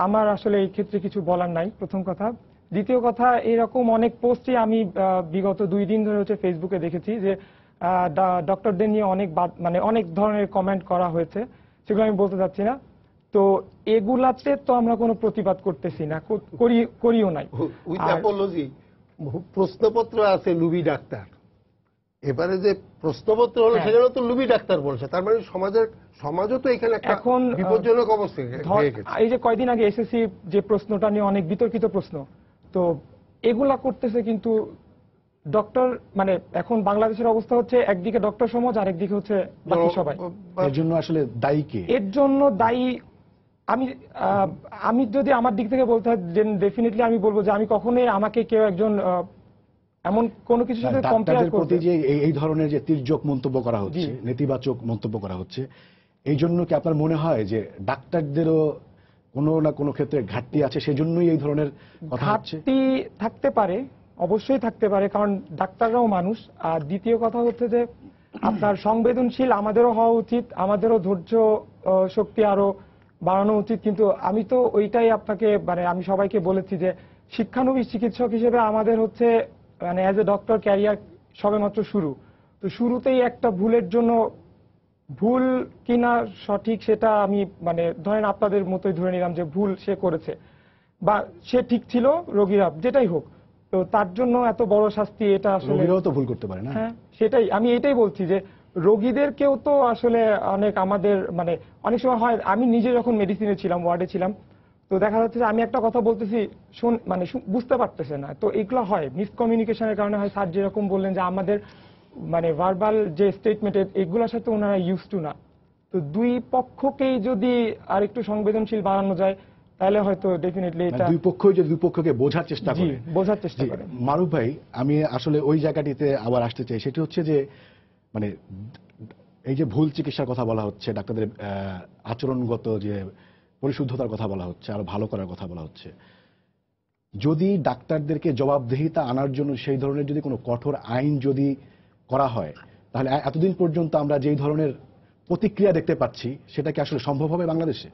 আমার আসলে এই ক্ষেত্রে কিছু বলার নাই, প্রথম কথা। দ্বিতীয় কথা, এরকম অনেক পোস্টই আমি বিগত 2 দিন ধরে হচ্ছে ফেসবুকে দেখেছি যে ডক্টরদের নিয়ে মানে অনেক ধরনের কমেন্ট করা হয়েছে, সেগুলো আমি বলতে চাচ্ছি না। তো এগুলাতে তো আমরা কোনো প্রতিবাদ করতেছি না, করিও নাই। উইথ অ্যাপোলজি প্রশ্নপত্র আছে লুবি ডাক্তার, এবারে যে প্রশ্নপত্র হলো সেখানে তো লুবি ডাক্তার বলছে, তার মানে সমাজও তো এখানে এখন বিপজ্জনক অবস্থা হয়ে গেছে। এই যে কয়দিন আগে এসএসসি যে প্রশ্নটা নিয়ে অনেক বিতর্কিত প্রশ্ন, তো এগুলা করতেছে কিন্তু ডক্টর, মানে এখন বাংলাদেশের অবস্থা হচ্ছে একদিকে ডক্টর সমাজ আর একদিকে হচ্ছে বাকি সবাই। এর জন্য আসলে দায়ী কে? এর জন্য দায়ী আমি যদি আমার দিক থেকে বলতে হয়, ডেফিনেটলি আমি বলবো যে আমি কখনোই আমাকে কেউ একজন এমন কোনো কিছু সাথে কম্পেয়ার করতে, যে এই ধরনের যে তির্যক মন্তব্য করা হচ্ছে, নেতিবাচক মন্তব্য করা হচ্ছে, এই জন্য কি আপনার মনে হয় যে ডাক্তারদেরও কোনো না কোনো ক্ষেত্রে ঘাটতি আছে, সেজন্যই এই ধরনের কথা হচ্ছে? ঘাটতি থাকতে পারে, অবশ্যই থাকতে পারে, কারণ ডাক্তাররাও মানুষ। আর দ্বিতীয় কথা হচ্ছে যে আপনার সংবেদনশীল আমাদেরও হওয়া উচিত, আমাদেরও ধৈর্য শক্তি আরো বাড়ানো উচিত। কিন্তু আমি তো ওইটাই আপনাকে, মানে আমি সবাইকে বলেছি যে শিক্ষানবিশ চিকিৎসক হিসেবে আমাদের হচ্ছে মানে অ্যাজ এ ডক্টর ক্যারিয়ার সবেমাত্র শুরু। তো শুরুতেই একটা ভুলের জন্য, ভুল কিনা সঠিক সেটা আমি মানে ধরেন আপনাদের মতোই ধরে নিলাম যে ভুল সে করেছে বা সে ঠিক ছিল, রোগীরা যেটাই হোক, তো তার জন্য এত বড় শাস্তি, এটা আসলে রোগীরাও তো ভুল করতে পারে না। হ্যাঁ, সেটাই আমি এটাই বলছি যে রোগীদেরকেও তো আসলে অনেক আমাদের মানে অনেক সময় হয়, আমি নিজে যখন মেডিসিনে ছিলাম, ওয়ার্ডে ছিলাম, তো দেখা যাচ্ছে যে আমি একটা কথা বলতেছি মানে বুঝতে পারতেছে না, তো এগুলো হয় মিসকমিউনিকেশনের কারণে হয়। স্যার যেরকম বললেন যে আমাদের মানে ভার্বাল যে স্টেটমেন্ট, এগুলোর সাথে ওনারা ইউজ টু না, তো 2 পক্ষকেই যদি আর একটু সংবেদনশীল বানানো যায় তাহলে হয়তো ডেফিনেটলি এটা দুই পক্ষই যদি দুই পক্ষকে বোঝার চেষ্টা করে। মারুফ ভাই, আমি আসলে ওই জায়গাটিতে আবার আসতে চাই, সেটি হচ্ছে যে মানে এই যে ভুল চিকিৎসার কথা বলা হচ্ছে, ডাক্তারদের আচরণগত যে পরিশুদ্ধতার কথা বলা হচ্ছে, আরো ভালো করার কথা বলা হচ্ছে, যদি ডাক্তারদেরকে জবাবদিহিতা আনার জন্য সেই ধরনের যদি কোনো কঠোর আইন যদি করা হয়, তাহলে এতদিন পর্যন্ত আমরা যেই ধরনের প্রতিক্রিয়া দেখতে পাচ্ছি সেটা কি আসলে সম্ভব হবে বাংলাদেশে?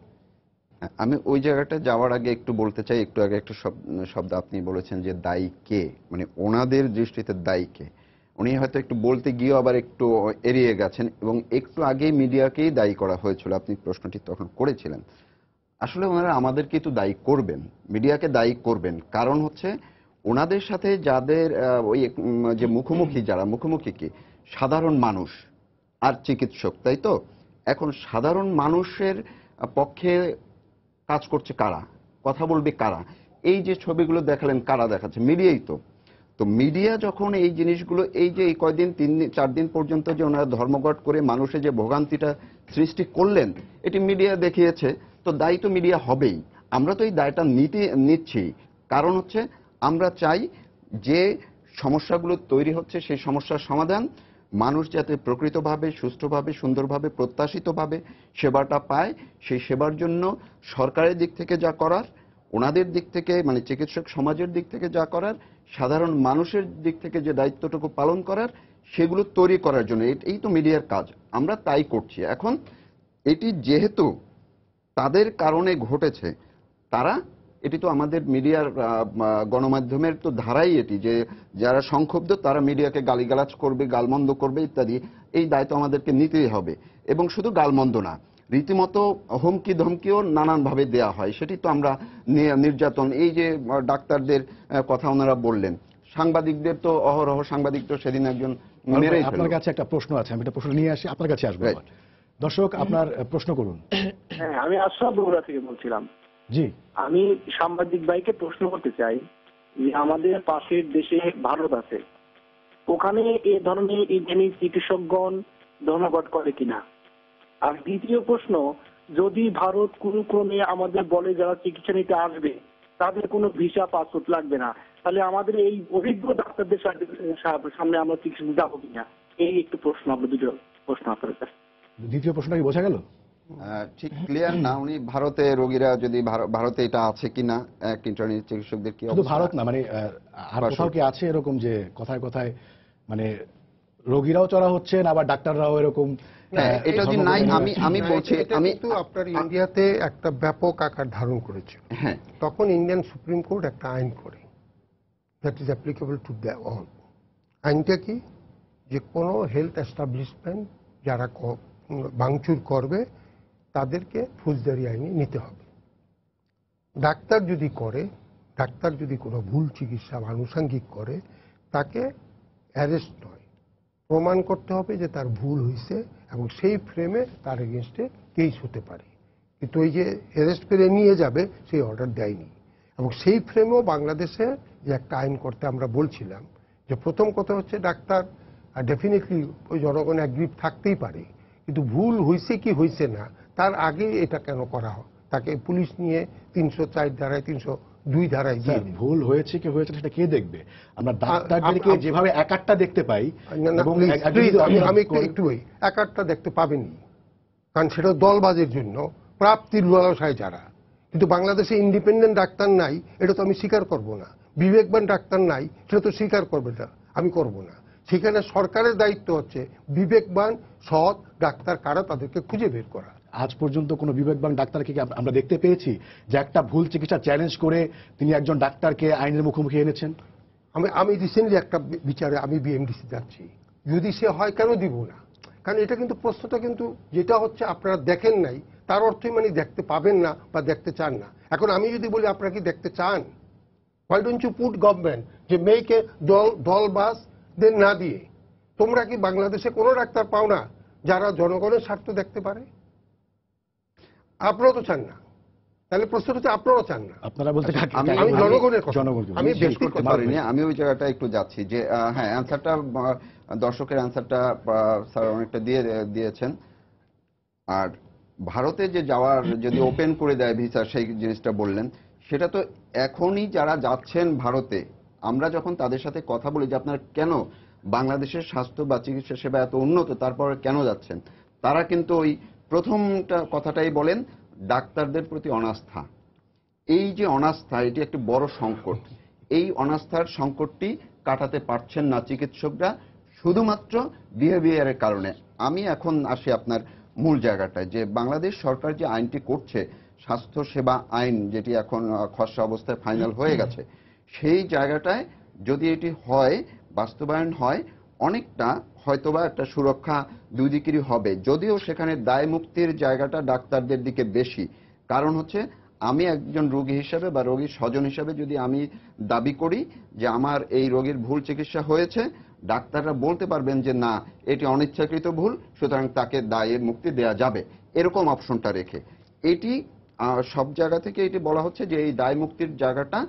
আমি ওই জায়গাটা যাওয়ার আগে একটু বলতে চাই, একটু আগে একটা শব্দ আপনি বলেছেন যে দায়ী কে, মানে ওনাদের দৃষ্টিতে দায়ী কে, উনি হয়তো একটু বলতে গিয়েও আবার একটু এড়িয়ে গেছেন এবং একটু আগেই মিডিয়াকেই দায়ী করা হয়েছিল, আপনি প্রশ্নটি তখন করেছিলেন। আসলে ওনারা আমাদেরকে তো দায়ী করবেন, মিডিয়াকে দায়ী করবেন, কারণ হচ্ছে ওনাদের সাথে যাদের ওই যে মুখোমুখি কি সাধারণ মানুষ আর চিকিৎসক, তাই তো? এখন সাধারণ মানুষের পক্ষে কাজ করছে কারা, কথা বলবে কারা? এই যে ছবিগুলো দেখালেন কারা দেখাচ্ছে? মিডিয়াই তো মিডিয়া যখন এই জিনিসগুলো, এই যে এই কয়দিন 3-4 দিন পর্যন্ত যে ওনারা ধর্মঘট করে মানুষের যে ভোগান্তিটা সৃষ্টি করলেন, এটি মিডিয়া দেখিয়েছে, তো দায়ী তো মিডিয়া হবেই। আমরা তো এই দায়টা নিচ্ছি, কারণ হচ্ছে আমরা চাই যে সমস্যাগুলো তৈরি হচ্ছে সেই সমস্যার সমাধান মানুষ যাতে প্রকৃতভাবে, সুষ্ঠুভাবে, সুন্দরভাবে, প্রত্যাশিতভাবে সেবাটা পায়, সেই সেবার জন্য সরকারের দিক থেকে যা করার, ওনাদের দিক থেকে মানে চিকিৎসক সমাজের দিক থেকে যা করার, সাধারণ মানুষের দিক থেকে যে দায়িত্বটুকু পালন করার, সেগুলো তৈরি করার জন্য এই তো মিডিয়ার কাজ, আমরা তাই করছি। এখন এটি যেহেতু তাদের কারণে ঘটেছে, তারা এটি তো আমাদের মিডিয়ার গণমাধ্যমের তো ধারাই এটি, যে যারা সংক্ষুব্ধ তারা মিডিয়াকে গালিগালাজ করবে, গালমন্দ করবে ইত্যাদি, এই দায়িত্ব আমাদেরকে নিতেই হবে। এবং শুধু গালমন্দ না, রীতিমতো হুমকি ধমকিও নানানভাবে দেয়া হয়, সেটি তো আমরা নির্যাতন, এই যে ডাক্তারদের কথা ওনারা বললেন, সাংবাদিকদের তো অহরহ সাংবাদিক তো সেদিন একজন মেরেই আপনার ফেলল। কাছে একটা প্রশ্ন আছে, আমি একটা প্রশ্ন নিয়ে আসি, আপনার কাছে আসবো Right. আবার। দর্শক, আপনার প্রশ্ন করুন। হ্যাঁ, আমি আশরাফ বগুড়া থেকে বলছিলাম। জি, আমি সাংবাদিক ভাইকে প্রশ্ন করতে চাই যে আমাদের পাশের দেশে ভারত আছে, ওখানে এ ধরনের ইন্ডিয়ানি চিকিৎসকগণ ধর্মঘট করে কিনা? আর দ্বিতীয় প্রশ্ন, যদি ভারত কোনো ক্রমে আমাদের বলে যারা চিকিৎসা নিতে আসবে তাদের কোনো ভিসা পাসপোর্ট লাগবে না, তাহলে আমাদের এই অভিজ্ঞ ডাক্তারদের সামনে আমরা চিকিৎসা যাবো কিনা? এই একটু প্রশ্ন, আমরা দুটো প্রশ্ন আপনার কাছে। দ্বিতীয় প্রশ্নটা কি বোঝা গেল? ঠিক ক্লিয়ার না, উনি ভারতে রোগীরা যদি ভারতে এটা আছে কিনা, এক ইন্টার্নি চিকিৎসকদের কি শুধু অবস্থা? ভারত না, মানে আর কোথাও কি আছে এরকম যে কথায় কথায় মানে রোগীরাও চড়া হচ্ছেন, আবার ডাক্তাররাও এরকম? হ্যাঁ, এটা যদি নাই, আমি বলছি, এটা আমি কিন্তু আপনার ইন্ডিয়াতে একটা ব্যাপক আকার ধারণ করেছিল। হ্যাঁ, তখন ইন্ডিয়ান সুপ্রিম কোর্ট একটা আইন করে, that is applicable to the all. আইনটা কি, যে কোনো হেলথ এস্টাবলিশমেন্ট যারা ভাঙচুর করবে তাদেরকে ফৌজদারি আইনে নিতে হবে। ডাক্তার যদি কোনো ভুল চিকিৎসা বা আনুষঙ্গিক করে, তাকে অ্যারেস্ট নয়, প্রমাণ করতে হবে যে তার ভুল হয়েছে, এবং সেই ফ্রেমে তার এগেনস্টে কেস হতে পারে। কিন্তু ওই যে অ্যারেস্ট করে নিয়ে যাবে, সেই অর্ডার দেয়নি। এবং সেই ফ্রেমেও বাংলাদেশে যে একটা আইন করতে আমরা বলছিলাম, যে প্রথম কথা হচ্ছে ডাক্তার ডেফিনেটলি ওই জনগণ অ্যাগ্রিভ থাকতেই পারে, কিন্তু ভুল হয়েছে কি হয়েছে না তার আগে এটা কেন করা হয়, তাকে পুলিশ নিয়ে 304 ধারায় 302 ধারায় দিয়ে স্যার, ভুল হয়েছে কি হয়েছে না সেটা কে দেখবে? আমরা ডাক্তারদেরকে যেভাবে একাটটা দেখতে পাই, এবং আমি একটু একাটটা দেখতে পাবেনই, কারণ সেটা দলবাজের জন্য প্রাপ্তির লালসায় যারা। কিন্তু বাংলাদেশে ইন্ডিপেন্ডেন্ট ডাক্তার নাই, এটা তো আমি স্বীকার করব না। বিবেকবান ডাক্তার নাই, সেটা তো স্বীকার করবে না, আমি করব না। সেখানে সরকারের দায়িত্ব হচ্ছে বিবেকবান সৎ ডাক্তার কারা তাদেরকে খুঁজে বের করা। আজ পর্যন্ত কোনো বিবেকবান ডাক্তারকে কি আমরা দেখতে পেয়েছি যে একটা ভুল চিকিৎসা চ্যালেঞ্জ করে তিনি একজন ডাক্তারকে আইনের মুখোমুখি এনেছেন? আমি রিসেন্টলি একটা বিচারে আমি বিএমডিসি যাচ্ছি, যদি সে হয় কেন দিব না? কারণ এটা কিন্তু প্রশ্নটা কিন্তু যেটা হচ্ছে আপনারা দেখেন নাই তার অর্থই মানে দেখতে পাবেন না বা দেখতে চান না। এখন আমি যদি বলি আপনারা কি দেখতে চান, why don't you put government যে মেয়েকে দলবাস দের না দিয়ে, তোমরা কি বাংলাদেশে কোনো ডাক্তার পাও না যারা জনগণের স্বার্থ দেখতে পারে? আপনারাও তো চান না, তাহলে প্রশ্নটা হচ্ছে আপনারাও চান না। আপনারা বলতে আমি জনগণের কথা, আমি শেষ ব্যক্তি করতে পারিনি, আমি ওই জায়গাটা একটু যাচ্ছি যে হ্যাঁ, অ্যান্সারটা দর্শকের অ্যান্সারটা স্যার অনেকটা দিয়েছেন। আর ভারতে যে যাওয়ার যদি ওপেন করে দেয় ভিসা, সেই জিনিসটা বললেন, সেটা তো এখনই যারা যাচ্ছেন ভারতে, আমরা যখন তাদের সাথে কথা বলি যে আপনারা কেন বাংলাদেশের স্বাস্থ্য বা চিকিৎসা সেবা এত উন্নত, তারপরে কেন যাচ্ছেন, তারা কিন্তু ওই প্রথমটা কথাটাই বলেন, ডাক্তারদের প্রতি অনাস্থা। এই যে অনাস্থা, এটি একটি বড় সংকট। এই অনাস্থার সংকটটি কাটাতে পারছেন না চিকিৎসকরা, শুধুমাত্র বিহেভিয়ারের কারণে। আমি এখন আসি আপনার মূল জায়গাটায়, যে বাংলাদেশ সরকার যে আইনটি করছে, স্বাস্থ্য সেবা আইন, যেটি এখন খসড়া অবস্থায় ফাইনাল হয়ে গেছে, সেই জায়গাটায় যদি এটি হয়, বাস্তবায়ন হয়, অনেকটা হয়তোবা একটা সুরক্ষা দুই দিকেরই হবে। যদিও সেখানে দায় মুক্তির জায়গাটা ডাক্তারদের দিকে বেশি, কারণ হচ্ছে আমি একজন রোগী হিসেবে বা রোগীর স্বজন হিসেবে যদি আমি দাবি করি যে আমার এই রোগীর ভুল চিকিৎসা হয়েছে, ডাক্তাররা বলতে পারবেন যে না, এটি অনিচ্ছাকৃত ভুল, সুতরাং তাকে দায়ে মুক্তি দেয়া যাবে, এরকম অপশনটা রেখে। এটি সব জায়গা থেকে এটি বলা হচ্ছে যে এই দায় মুক্তির জায়গাটা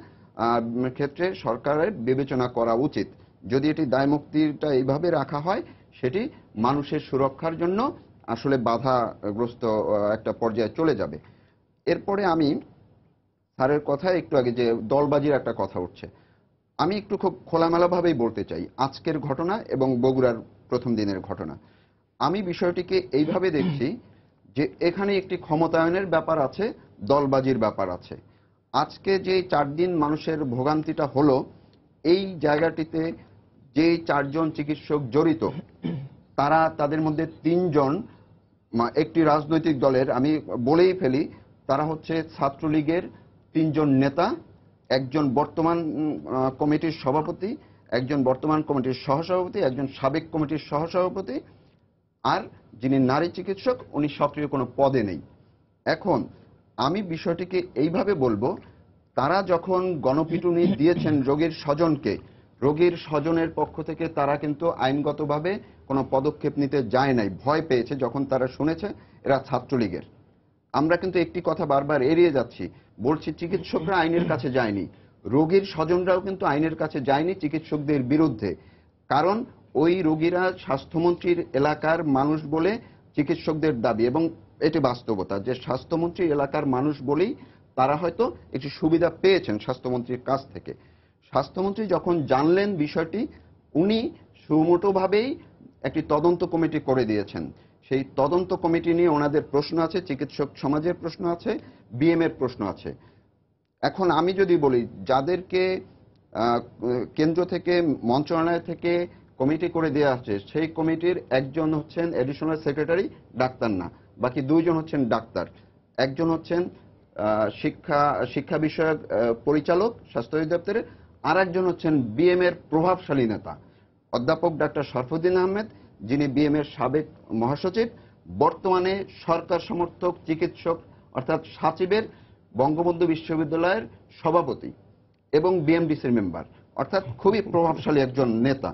ক্ষেত্রে সরকারের বিবেচনা করা উচিত। যদি এটি দায় মুক্তিটা এইভাবে রাখা হয়, সেটি মানুষের সুরক্ষার জন্য আসলে বাধাগ্রস্ত একটা পর্যায়ে চলে যাবে। এরপরে আমি স্যারের কথায় একটু আগে যে দলবাজির একটা কথা উঠছে, আমি একটু খুব খোলামেলাভাবেই বলতে চাই, আজকের ঘটনা এবং বগুড়ার প্রথম দিনের ঘটনা, আমি বিষয়টিকে এইভাবে দেখছি যে এখানে একটি ক্ষমতায়নের ব্যাপার আছে, দলবাজির ব্যাপার আছে। আজকে যে 4 দিন মানুষের ভোগান্তিটা হলো, এই জায়গাটিতে যে 4 জন চিকিৎসক জড়িত, তাদের মধ্যে 3 জন একটি রাজনৈতিক দলের, আমি বলেই ফেলি, তারা হচ্ছে ছাত্রলীগের 3 জন নেতা, একজন বর্তমান কমিটির সভাপতি, একজন বর্তমান কমিটির সহসভাপতি, একজন সাবেক কমিটির সহসভাপতি, আর যিনি নারী চিকিৎসক, উনি সক্রিয় কোনো পদে নেই। এখন আমি বিষয়টিকে এইভাবে বলবো, তারা যখন গণপিটুনি দিয়েছেন রোগীর স্বজনকে, রোগীর স্বজনের পক্ষ থেকে তারা কিন্তু আইনগতভাবে কোনো পদক্ষেপ নিতে যায় নাই, ভয় পেয়েছে যখন তারা শুনেছে এরা ছাত্রলীগের। আমরা কিন্তু একটি কথা বারবার এড়িয়ে যাচ্ছি, বলছি চিকিৎসকরা আইনের কাছে যায়নি, রোগীর স্বজনরাও কিন্তু আইনের কাছে যায়নি চিকিৎসকদের বিরুদ্ধে। কারণ ওই রোগীরা স্বাস্থ্যমন্ত্রীর এলাকার মানুষ বলে চিকিৎসকদের দাবি, এবং এটি বাস্তবতা যে স্বাস্থ্যমন্ত্রী এলাকার মানুষ বলেই তারা হয়তো একটু সুবিধা পেয়েছেন স্বাস্থ্যমন্ত্রীর কাছ থেকে। স্বাস্থ্যমন্ত্রী যখন জানলেন বিষয়টি, উনি সুমোটোভাবেই একটি তদন্ত কমিটি করে দিয়েছেন। সেই তদন্ত কমিটি নিয়ে ওনাদের প্রশ্ন আছে, চিকিৎসক সমাজের প্রশ্ন আছে, বিএম এর প্রশ্ন আছে। এখন আমি যদি বলি, যাদেরকে কেন্দ্র থেকে মন্ত্রণালয় থেকে কমিটি করে দেওয়া হচ্ছে, সেই কমিটির একজন হচ্ছেন এডিশনাল সেক্রেটারি, ডাক্তার না, বাকি দুইজন হচ্ছেন ডাক্তার, একজন হচ্ছেন শিক্ষা বিষয়ক পরিচালক স্বাস্থ্য অধিদপ্তরের, আর একজন হচ্ছেন বিএম এর প্রভাবশালী নেতা অধ্যাপক ডাক্তার শরফুদ্দিন আহমেদ, যিনি বিএম এর সাবেক মহাসচিব, বর্তমানে সরকার সমর্থক চিকিৎসক অর্থাৎ সাচিবের বঙ্গবন্ধু বিশ্ববিদ্যালয়ের সভাপতি এবং বিএমডিসির মেম্বার, অর্থাৎ খুবই প্রভাবশালী একজন নেতা।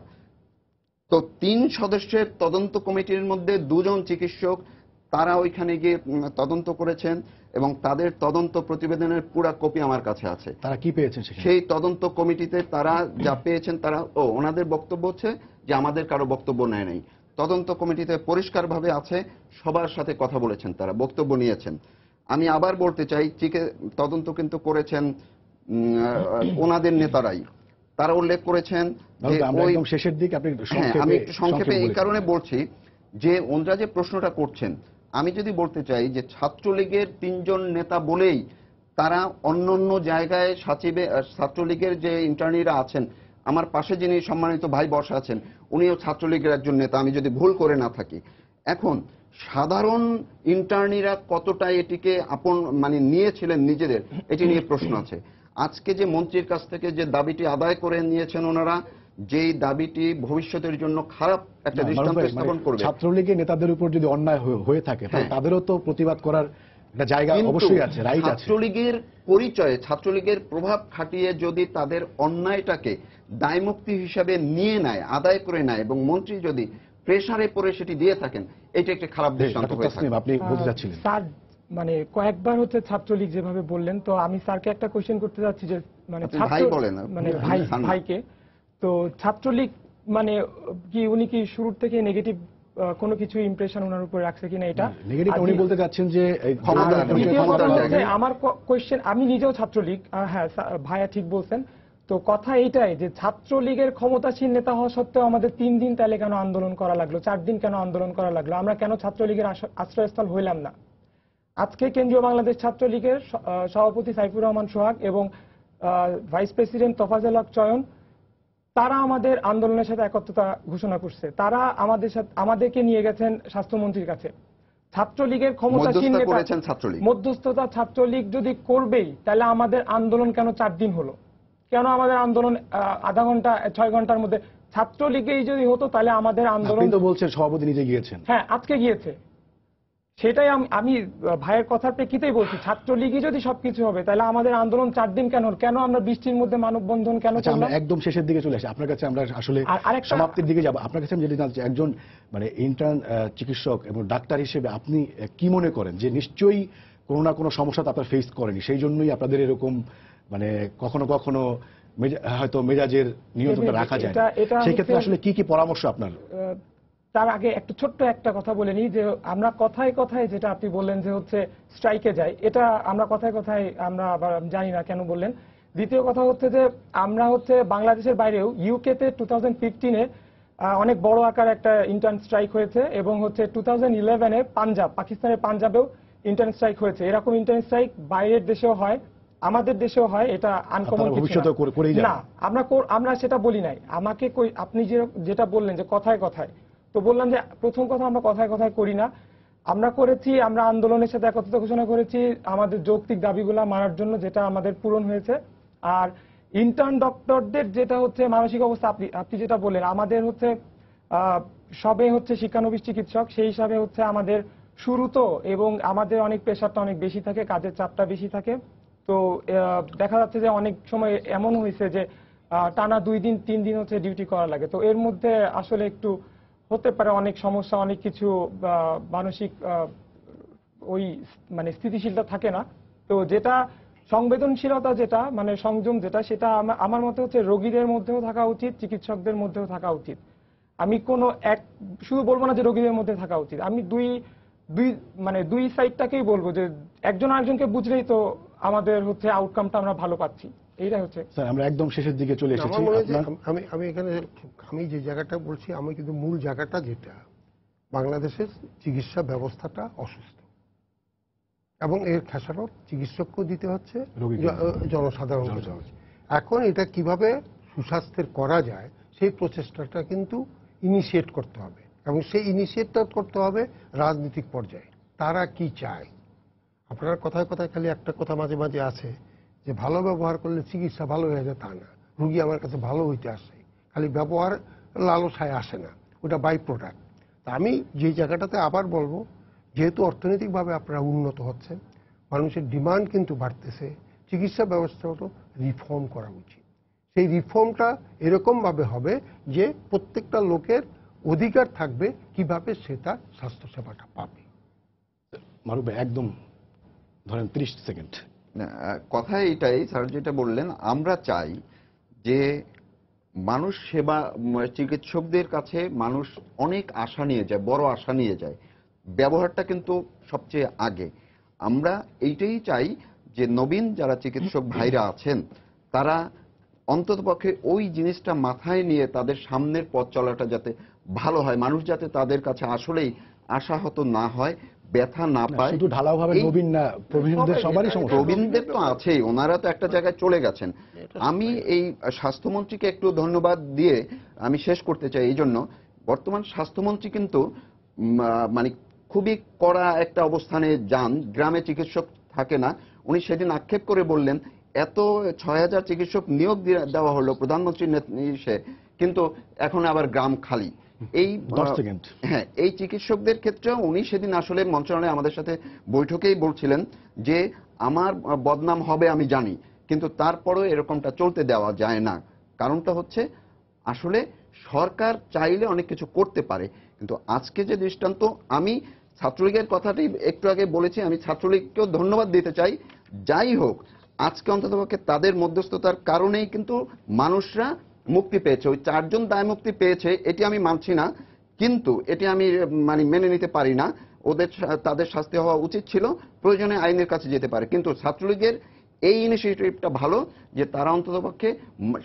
তো 3 সদস্যের তদন্ত কমিটির মধ্যে 2 জন চিকিৎসক, তারা ওইখানে গিয়ে তদন্ত করেছেন এবং তাদের তদন্ত প্রতিবেদনের পুরো কপি আমার কাছে আছে। তারা কি পেয়েছেন সেই তদন্ত কমিটিতে তারা যা পেয়েছেন, তারা ওনাদের বক্তব্য হচ্ছে যে আমাদের কারো বক্তব্য নেয় নাই। তদন্ত কমিটিতে পরিষ্কারভাবে আছে, সবার সাথে কথা বলেছেন, তারা বক্তব্য নিয়েছেন। আমি আবার বলতে চাই, তদন্ত কিন্তু করেছেন ওনাদের নেতারাই। তারা উল্লেখ করেছেন যে ওই শেষের দিকে আপনি আমি একটু সংক্ষেপে এই কারণে বলছি যে ওনারা যে প্রশ্নটা করছেন, আমি যদি বলতে চাই যে ছাত্রলীগের 3 জন নেতা বলেই তারা অন্য জায়গায় ছাত্রলীগের যে ইন্টার্নিরা আছেন, আমার পাশে যিনি সম্মানিত ভাই বসা আছেন, উনিও ছাত্রলীগের একজন নেতা, আমি যদি ভুল করে না থাকি। এখন সাধারণ ইন্টার্নিরা কতটা এটিকে আপন নিয়েছিলেন নিজেদের, এটি নিয়ে প্রশ্ন আছে। আজকে যে মন্ত্রীর কাছ থেকে যে দাবিটি আদায় করে নিয়েছেন ওনারা, যেই দাবিটি ভবিষ্যতের জন্য খারাপ একটা দৃষ্টান্ত স্থাপন করবে। ছাত্রলীগের নেতাদের উপর যদি অন্যায় হয়ে থাকে, তাদেরও তো প্রতিবাদ করার একটা জায়গা অবশ্যই আছে, রাইট আছে। ছাত্রলীগের পরিচয়ে, ছাত্রলীগের প্রভাব খাটিয়ে যদি তাদের অন্যায়টাকে দায়মুক্তি হিসাবে নিয়ে নেয়, আদায় করে নেয়, এবং মন্ত্রী যদি প্রেসারে পড়ে সেটি দিয়ে থাকেন, এটা একটা খারাপ দৃষ্টান্ত হয়ে থাকে। আপনি বলতে চাচ্ছিলেন স্যার, কয়েকবার হচ্ছে ছাত্রলীগ যেভাবে বললেন, তো আমি স্যারকে একটা কোশ্চেন করতে যাচ্ছি যে ভাইকে, তো ছাত্রলীগ কি উনি কি শুরুর থেকে নেগেটিভ কোনো কিছু ইমপ্রেশন ওনার উপর রাখছে কিনা, এটা নেগেটিভ উনি বলতে যাচ্ছেন যে আমার কোশ্চেন, আমি নিজেও ছাত্রলীগ, হ্যাঁ ভাইয়া ঠিক বলছেন। তো কথা এইটাই যে ছাত্রলীগের ক্ষমতাসীন নেতা হওয়া সত্ত্বেও আমাদের 3 দিন তাহলে কেন আন্দোলন করা লাগলো, 4 দিন কেন আন্দোলন করা লাগলো, আমরা কেন ছাত্রলীগের আশ্রয়স্থল হইলাম না? আজকে কেন্দ্রীয় বাংলাদেশ ছাত্রলীগের সভাপতি সাইফুর রহমান সোহাগ এবং ভাইস প্রেসিডেন্ট তোফাজ্জল হক চয়ন, তারা আমাদের আন্দোলনের সাথে একত্রতা ঘোষণা করছে, তারা আমাদেরকে নিয়ে গেছেন স্বাস্থ্যমন্ত্রীর কাছে। ছাত্রলীগের ক্ষমতাসীন মধ্যস্থতা ছাত্রলীগ যদি করবেই, তাহলে আমাদের আন্দোলন কেন 4 দিন হলো? কেন আমাদের আন্দোলন আধা ঘন্টা 6 ঘন্টার মধ্যে? ছাত্রলীগেই যদি হতো তাহলে আমাদের আন্দোলন, আপনি তো বলছেন সভাপতি নিজে গিয়েছেন। হ্যাঁ, আজকে গিয়েছে, সেটাই আমি ভাইয়ের কথার প্রেক্ষিতেই বলছি। ছাত্রলীগই যদি সবকিছু হবে, তাহলে আমাদের আন্দোলন 4 দিন কেন? কেন আমরা বৃষ্টির মধ্যে মানববন্ধন কেন করলাম? একদম শেষের দিকে চলে আসি, আপনার কাছে আমরা আসলে সমাপ্তির দিকে যাব। আপনার কাছে আমি যেটা জানতে চাই, একজন ইন্টার্ন চিকিৎসক এবং ডাক্তার হিসেবে আপনি কি মনে করেন যে নিশ্চয়ই কোনো না কোনো সমস্যা তো আপনার ফেস করেনি, সেই জন্যই আপনাদের এরকম কখনো কখনো হয়তো মেজাজের নিয়ন্ত্রণটা রাখা যায় না, সেই ক্ষেত্রে আসলে কি কি পরামর্শ আপনার? তার আগে একটু ছোট্ট একটা কথা বলে নিই, যে আমরা কথায় কথায় যেটা আপনি বললেন যে হচ্ছে স্ট্রাইকে যাই, এটা আমরা কথায় কথায় আমরা আবার জানি না কেন বললেন। দ্বিতীয় কথা হচ্ছে যে আমরা হচ্ছে বাংলাদেশের বাইরেও ইউকেতে 2015-এ অনেক বড় আকার একটা ইন্টার্ন স্ট্রাইক হয়েছে, এবং হচ্ছে 2011-এ পাকিস্তানের পাঞ্জাবেও ইন্টার্ন স্ট্রাইক হয়েছে। এরকম ইন্টার্ন স্ট্রাইক বাইরের দেশেও হয়, আমাদের দেশেও হয়, এটা আনকমন কিছু না। আমরা সেটা বলি নাই। আমাকে আপনি যেটা বললেন যে কথায় কথায়, তো বললাম যে প্রথম কথা আমরা কথায় কথায় করি না, আমরা করেছি, আমরা আন্দোলনের সাথে একত্রতা ঘোষণা করেছি আমাদের যৌক্তিক দাবিগুলো মানার জন্য, যেটা আমাদের পূরণ হয়েছে। আর ইন্টার্ন ডক্টরদের যেটা হচ্ছে মানসিক অবস্থা, আপনি যেটা বললেন, আমাদের হচ্ছে সবে হচ্ছে শিক্ষানবিশ চিকিৎসক, সেই হিসাবে হচ্ছে আমাদের শুরু তো, এবং আমাদের অনেক প্রেশারটা অনেক বেশি থাকে, কাজের চাপটা বেশি থাকে। তো দেখা যাচ্ছে যে অনেক সময় এমন হয়েছে যে টানা 2 দিন 3 দিন হচ্ছে ডিউটি করা লাগে। তো এর মধ্যে আসলে একটু হতে পারে অনেক সমস্যা, অনেক কিছু মানসিক ওই মানে স্থিতিশীলতা থাকে না। তো যেটা সংবেদনশীলতা, যেটা মানে সংযম, যেটা সেটা আমার মতে হচ্ছে রোগীদের মধ্যেও থাকা উচিত, চিকিৎসকদের মধ্যেও থাকা উচিত। আমি কোনো এক শুধু বলবো না যে রোগীদের মধ্যে থাকা উচিত, আমি দুই সাইডটাকেই বলবো যে একজন আরেকজনকে বুঝলেই তো আমাদের হচ্ছে আউটকামটা আমরা ভালো পাচ্ছি। এইটাই হচ্ছে স্যার আমরা একদম শেষের দিকে চলে এসেছি। আমার মনে হয় যে আমি এখানে আমি যে জায়গাটা বলছি, আমি কিন্তু মূল জায়গাটা যেটা বাংলাদেশের চিকিৎসা ব্যবস্থাটা অসুস্থ এবং এর খেসারত চিকিৎসককেও দিতে হচ্ছে, জনসাধারণ দিতে হচ্ছে। এখন এটা কিভাবে সুস্বাস্থ্যের করা যায় সেই প্রচেষ্টাটা কিন্তু ইনিশিয়েট করতে হবে, এবং সেই ইনিশিয়েটটা করতে হবে রাজনৈতিক পর্যায়ে। তারা কি চায়? আপনার কথায় কথায় খালি একটা কথা মাঝে মাঝে আছে যে ভালো ব্যবহার করলে চিকিৎসা ভালো হয়ে যায়, তা না। রুগী আমার কাছে ভালো হইতে আসে, খালি ব্যবহার লালসায় আসে না, ওটা বাই প্রোডাক্ট। তা আমি যে জায়গাটাতে আবার বলবো, যেহেতু অর্থনৈতিকভাবে আপনারা উন্নত হচ্ছে, মানুষের ডিমান্ড কিন্তু বাড়তেছে, চিকিৎসা ব্যবস্থাটা রিফর্ম করা উচিত। সেই রিফর্মটা এরকমভাবে হবে যে প্রত্যেকটা লোকের অধিকার থাকবে কিভাবে সেটা স্বাস্থ্যসেবাটা পাবে। মারুফ ভাই একদম ধরেন 30 সেকেন্ড। কথা এইটাই স্যার যেটা বললেন, আমরা চাই যে মানুষ সেবা, চিকিৎসকদের কাছে মানুষ অনেক আশা নিয়ে যায়, বড় আশা নিয়ে যায়, ব্যবহারটা কিন্তু সবচেয়ে আগে। আমরা এইটাই চাই যে নবীন যারা চিকিৎসক ভাইরা আছেন তারা অন্ততপক্ষে ওই জিনিসটা মাথায় নিয়ে তাদের সামনের পথ চলাটা যাতে ভালো হয়, মানুষ যাতে তাদের কাছে আসলেই আশাহত না হয়, ব্যথা না পায়। শুধু ঢালাওভাবে নবীন না, প্রবীণদের সবারই সমস্যা। প্রবীণদের তো আছেই, ওনারা তো একটা জায়গায় চলে গেছেন। আমি এই স্বাস্থ্যমন্ত্রীকে একটু ধন্যবাদ দিয়ে আমি শেষ করতে চাই। এই জন্য বর্তমান স্বাস্থ্যমন্ত্রী কিন্তু মানে খুবই কড়া একটা অবস্থানে যান, গ্রামে চিকিৎসক থাকে না। উনি সেদিন আক্ষেপ করে বললেন এত 6000 চিকিৎসক নিয়োগ দেওয়া হলো প্রধানমন্ত্রীর নির্দেশে, কিন্তু এখন আবার গ্রাম খালি। এই 10 সেকেন্ড। হ্যাঁ, এই চিকিৎসকদের ক্ষেত্রে উনি সেদিন আসলে মন্ত্রণালয়ে আমাদের সাথে বৈঠকেই বলছিলেন যে আমার বদনাম হবে আমি জানি, কিন্তু তারপরেও এরকমটা চলতে দেওয়া যায় না। কারণটা হচ্ছে আসলে সরকার চাইলে অনেক কিছু করতে পারে, কিন্তু আজকে যে দৃষ্টান্ত, আমি ছাত্রলীগের কথাটি একটু আগে বলেছি, আমি ছাত্রলীগকেও ধন্যবাদ দিতে চাই। যাই হোক, আজকে অন্ততপক্ষে তাদের মধ্যস্থতার কারণেই কিন্তু মানুষরা মুক্তি পেয়েছে। ওই 4 জন দায় মুক্তি পেয়েছে, এটি আমি মানছি না, কিন্তু এটি আমি মানে মেনে নিতে পারি না। তাদের শাস্তি হওয়া উচিত ছিল, প্রয়োজনে আইনের কাছে যেতে পারে। কিন্তু ছাত্রলীগের এই ইনিশিয়েটিভটা ভালো যে তারা অন্ততপক্ষে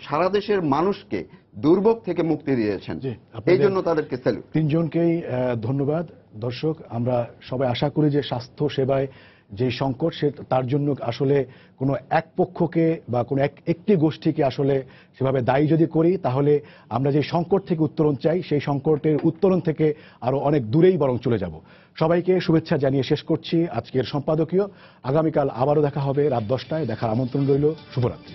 সারা দেশের মানুষকে দুর্ভোগ থেকে মুক্তি দিয়েছেন, এই জন্য তাদেরকে স্যালুট। 3 জনকেই ধন্যবাদ। দর্শক, আমরা সবাই আশা করি যে স্বাস্থ্য সেবায় যে সংকট, তার জন্য আসলে কোনো এক পক্ষকে বা কোনো একটি গোষ্ঠীকে আসলে সেভাবে দায়ী যদি করি, তাহলে আমরা যে সংকট থেকে উত্তরণ চাই, সেই সংকটের উত্তরণ থেকে আরো অনেক দূরেই বরং চলে যাব। সবাইকে শুভেচ্ছা জানিয়ে শেষ করছি আজকের সম্পাদকীয়। আগামীকাল আবারও দেখা হবে রাত 10টায়, দেখার আমন্ত্রণ রইল। শুভরাত্রি।